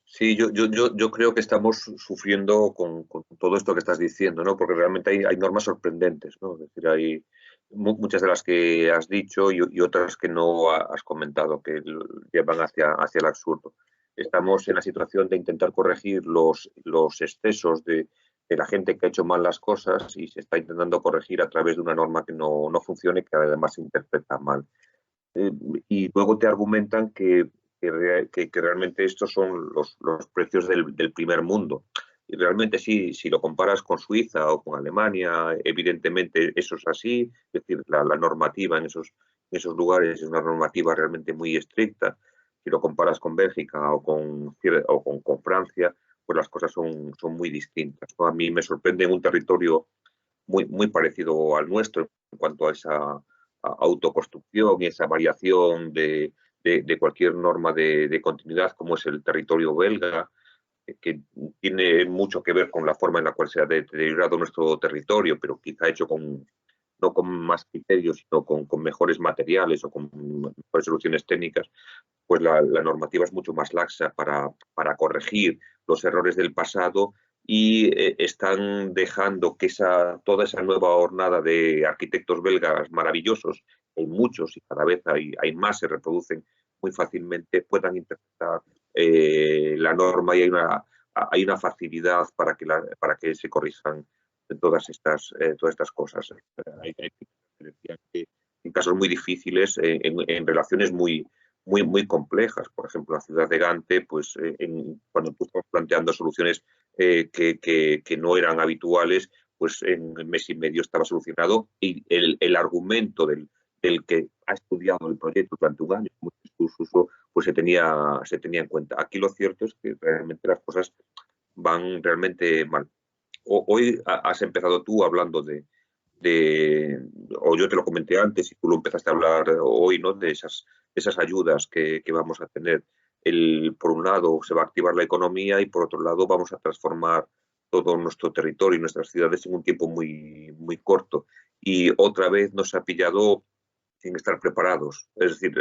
Sí, yo creo que estamos sufriendo con todo esto que estás diciendo, ¿no? Porque realmente hay normas sorprendentes, ¿no? Es decir, hay muchas de las que has dicho y otras que no has comentado, que llevan hacia el absurdo. Estamos en la situación de intentar corregir los excesos de la gente que ha hecho mal las cosas y se está intentando corregir a través de una norma que no funcione y que además se interpreta mal. y luego te argumentan que realmente estos son los precios del primer mundo. Y realmente sí, si lo comparas con Suiza o con Alemania, evidentemente eso es así, es decir, la normativa en esos lugares es una normativa realmente muy estricta. Si lo comparas con Bélgica con Francia, pues las cosas son muy distintas, ¿no? A mí me sorprende un territorio muy parecido al nuestro en cuanto a esa autoconstrucción y esa variación de cualquier norma de continuidad, como es el territorio belga, que tiene mucho que ver con la forma en la cual se ha deteriorado nuestro territorio, pero quizá hecho no con más criterios, sino con mejores materiales o con mejores soluciones técnicas, pues la normativa es mucho más laxa para corregir los errores del pasado y están dejando que toda esa nueva hornada de arquitectos belgas maravillosos, hay muchos y cada vez hay más, se reproducen muy fácilmente, puedan interpretar la norma y hay una facilidad para que se corrijan todas estas cosas. Hay que en casos muy difíciles, en relaciones muy complejas. Por ejemplo, la ciudad de Gante, pues cuando tú estás planteando soluciones que no eran habituales, pues en un mes y medio estaba solucionado y el argumento del que ha estudiado el proyecto durante un año, como su uso, pues se tenía en cuenta. Aquí lo cierto es que realmente las cosas van realmente mal. Hoy has empezado tú hablando o yo te lo comenté antes y tú lo empezaste a hablar hoy, ¿no? De esas ayudas que vamos a tener. Por un lado se va a activar la economía y por otro lado vamos a transformar todo nuestro territorio y nuestras ciudades en un tiempo muy corto. Y otra vez nos ha pillado sin estar preparados. Es decir,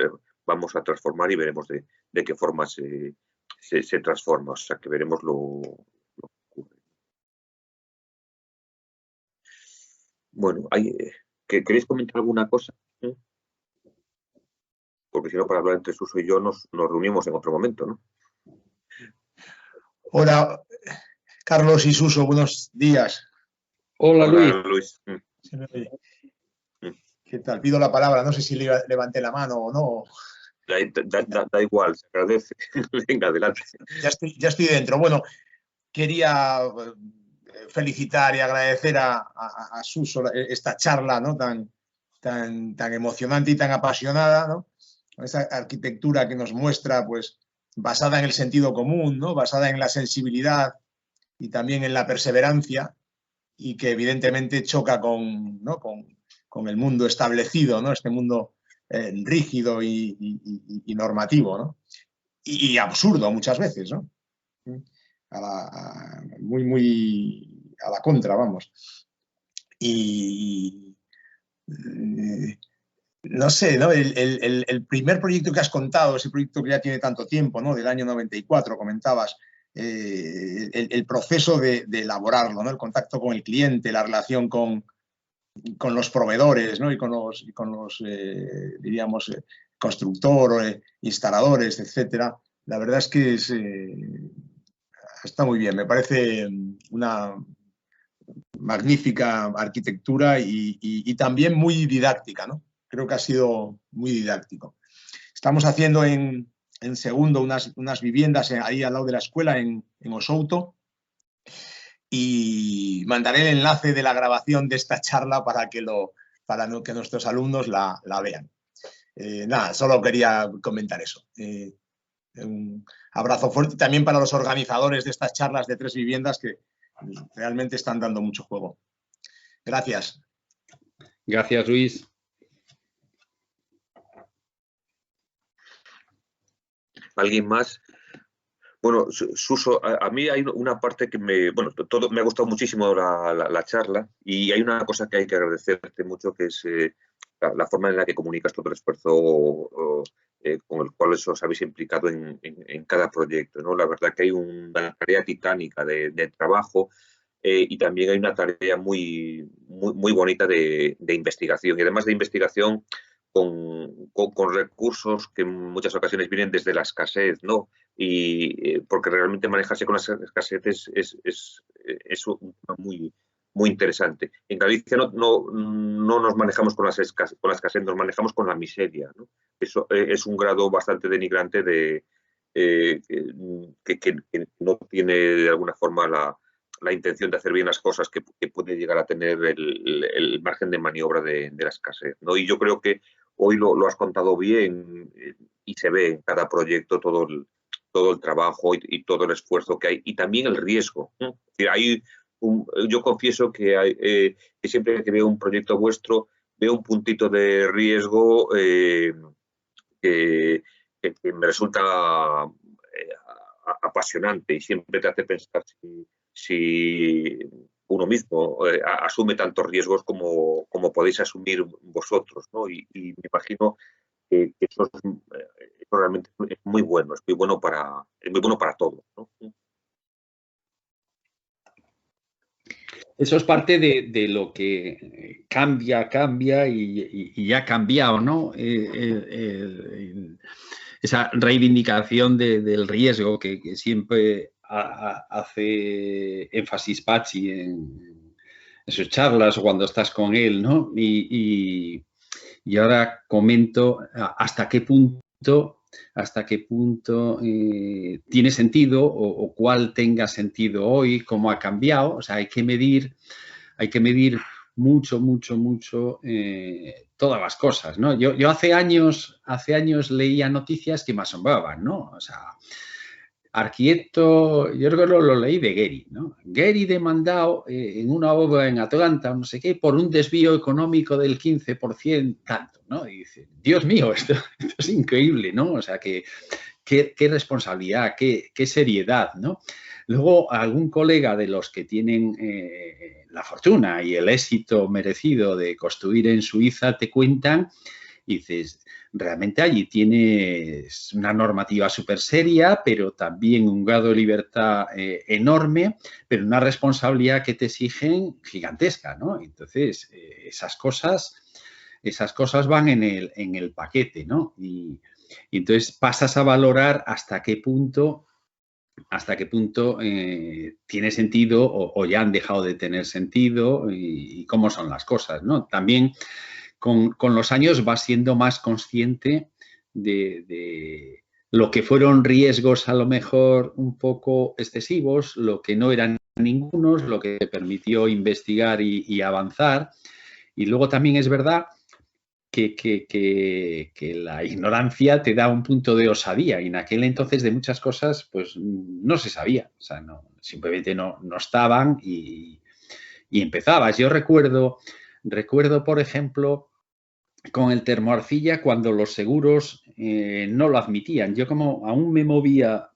vamos a transformar y veremos de qué forma se transforma. O sea, que veremos lo que ocurre. Bueno, ¿queréis comentar alguna cosa? Porque si no, para hablar entre Suso y yo nos reunimos en otro momento, ¿no? Hola, Carlos y Suso, buenos días. Hola, Luis. ¿Se me oye? ¿Qué tal? Pido la palabra, no sé si levanté la mano o no. Da igual, se agradece. Venga, adelante. Ya estoy dentro. Bueno, quería felicitar y agradecer a Suso esta charla, ¿no? tan emocionante y tan apasionada, ¿no? Esa arquitectura que nos muestra, pues, basada en el sentido común, ¿no? Basada en la sensibilidad y también en la perseverancia, y que evidentemente choca ¿no? con el mundo establecido, ¿no? Este mundo rígido y normativo, ¿no? Y absurdo muchas veces, ¿no? Muy a la contra, vamos. Y no sé, ¿no? El primer proyecto que has contado, ese proyecto que ya tiene tanto tiempo, ¿no? Del año 94, comentabas, el proceso de elaborarlo, ¿no? El contacto con el cliente, la relación con los proveedores, ¿no? y con los diríamos, constructores, instaladores, etcétera. La verdad es que está muy bien. Me parece una magnífica arquitectura y también muy didáctica, ¿no? Creo que ha sido muy didáctico. Estamos haciendo en segundo unas viviendas ahí al lado de la escuela en Osouto, y mandaré el enlace de la grabación de esta charla para que nuestros alumnos la vean. Nada, solo quería comentar eso. Un abrazo fuerte también para los organizadores de estas charlas de 3 viviendas que realmente están dando mucho juego. Gracias. Gracias, Luis. ¿Alguien más? Bueno, Suso, a mí hay una parte que me ha gustado muchísimo la charla y hay una cosa que hay que agradecerte mucho, que es la forma en la que comunicas todo el esfuerzo con el cual os habéis implicado en cada proyecto, ¿no? La verdad que hay una tarea titánica de trabajo y también hay una tarea muy bonita de investigación, y además de investigación con recursos que en muchas ocasiones vienen desde la escasez, ¿no? Y porque realmente manejarse con las escaseces es un tema muy interesante. En Galicia no nos manejamos con la escasez, nos manejamos con la miseria, ¿no? Eso es un grado bastante denigrante de que no tiene de alguna forma la intención de hacer bien las cosas que puede llegar a tener el margen de maniobra de la escasez, ¿no? Y yo creo que hoy lo has contado bien y se ve en cada proyecto todo el trabajo y todo el esfuerzo que hay y también el riesgo, ¿no? Yo confieso que siempre que veo un proyecto vuestro veo un puntito de riesgo que me resulta apasionante y siempre te hace pensar si uno mismo asume tantos riesgos como podéis asumir vosotros, ¿no? Y me imagino que eso realmente es muy bueno, es muy bueno para todos, ¿no? Eso es parte de lo que cambia y ha cambiado, ¿no? Esa reivindicación del riesgo que siempre hace énfasis Pachi en sus charlas o cuando estás con él, ¿no? Y ahora comento hasta qué punto tiene sentido o cuál tenga sentido hoy, cómo ha cambiado. O sea, hay que medir mucho todas las cosas, ¿no? Yo hace años leía noticias que me asombraban, ¿no? O sea, Arquitecto, yo creo que lo leí de Gehry, ¿no? Gehry demandado en una obra en Atlanta, no sé qué, por un desvío económico del 15%, tanto, ¿no? Y dice, Dios mío, esto es increíble, ¿no? O sea, qué responsabilidad, qué seriedad, ¿no? Luego, algún colega de los que tienen la fortuna y el éxito merecido de construir en Suiza te cuentan y dices, realmente allí tienes una normativa súper seria, pero también un grado de libertad enorme, pero una responsabilidad que te exigen gigantesca, ¿no? Entonces, esas cosas van en el paquete, ¿no? Y entonces pasas a valorar hasta qué punto tiene sentido o ya han dejado de tener sentido y cómo son las cosas, ¿no? También con los años vas siendo más consciente de lo que fueron riesgos a lo mejor un poco excesivos, lo que no eran ningunos, lo que te permitió investigar y avanzar. Y luego también es verdad que la ignorancia te da un punto de osadía y en aquel entonces de muchas cosas pues no se sabía, o sea, simplemente no estaban y empezabas. Yo recuerdo, por ejemplo, con el termoarcilla cuando los seguros no lo admitían. Yo como aún me movía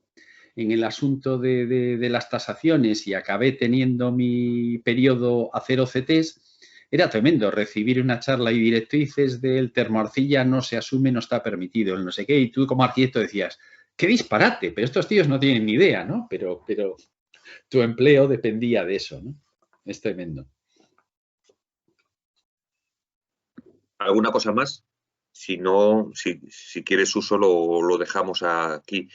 en el asunto de las tasaciones y acabé teniendo mi periodo a 0 CTs, era tremendo recibir una charla y directrices del termoarcilla no se asume, no está permitido, el no sé qué, y tú como arquitecto decías, qué disparate, pero estos tíos no tienen ni idea, ¿no? Pero tu empleo dependía de eso, ¿no? Es tremendo. ¿Alguna cosa más? Si no, si quieres uso, lo dejamos aquí.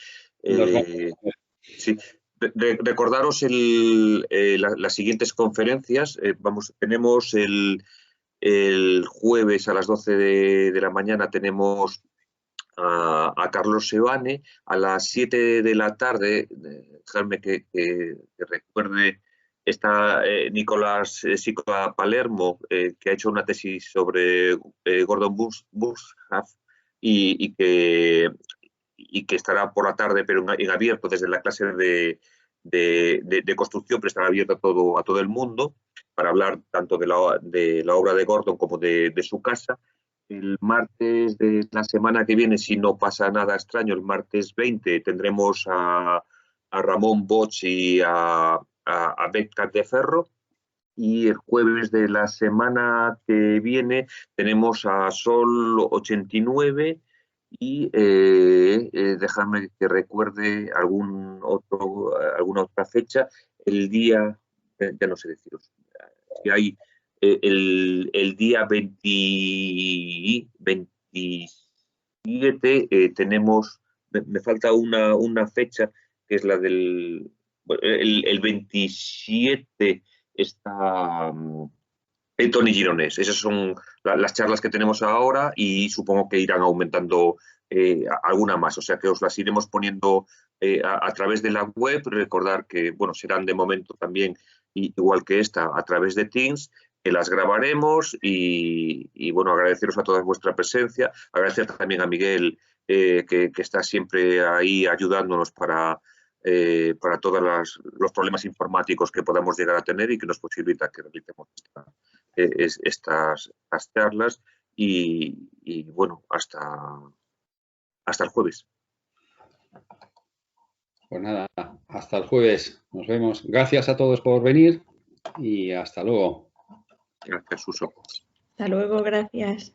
Sí. Recordaros las siguientes conferencias. Tenemos el jueves a las 12 de la mañana tenemos a Carlos Sebane, a las 7 de la tarde, déjame que recuerde, está Nicolás Sica Palermo, que ha hecho una tesis sobre Gordon Bushhaft y que estará por la tarde, pero en abierto desde la clase de construcción, pero estará abierto a todo el mundo para hablar tanto de la obra de Gordon como de su casa. El martes de la semana que viene, si no pasa nada extraño, el martes 20 tendremos a Ramón Bosch y a Becca de Ferro. Y el jueves de la semana que viene tenemos a Sol 89 y déjame que recuerde alguna otra fecha, el día, ya no sé deciros, si hay el día 27 tenemos, me falta una fecha que es la del, el 27 está Tony Gironès. Esas son las charlas que tenemos ahora y supongo que irán aumentando alguna más. O sea que os las iremos poniendo a través de la web. Recordar que, bueno, serán de momento también, igual que esta, a través de Teams, que las grabaremos y bueno, agradeceros a toda vuestra presencia. Agradecer también a Miguel, que está siempre ahí ayudándonos para todos los problemas informáticos que podamos llegar a tener y que nos posibilita que realicemos estas charlas y bueno, hasta el jueves. Pues nada, hasta el jueves. Nos vemos. Gracias a todos por venir y hasta luego. Gracias, Suso. Hasta luego, gracias.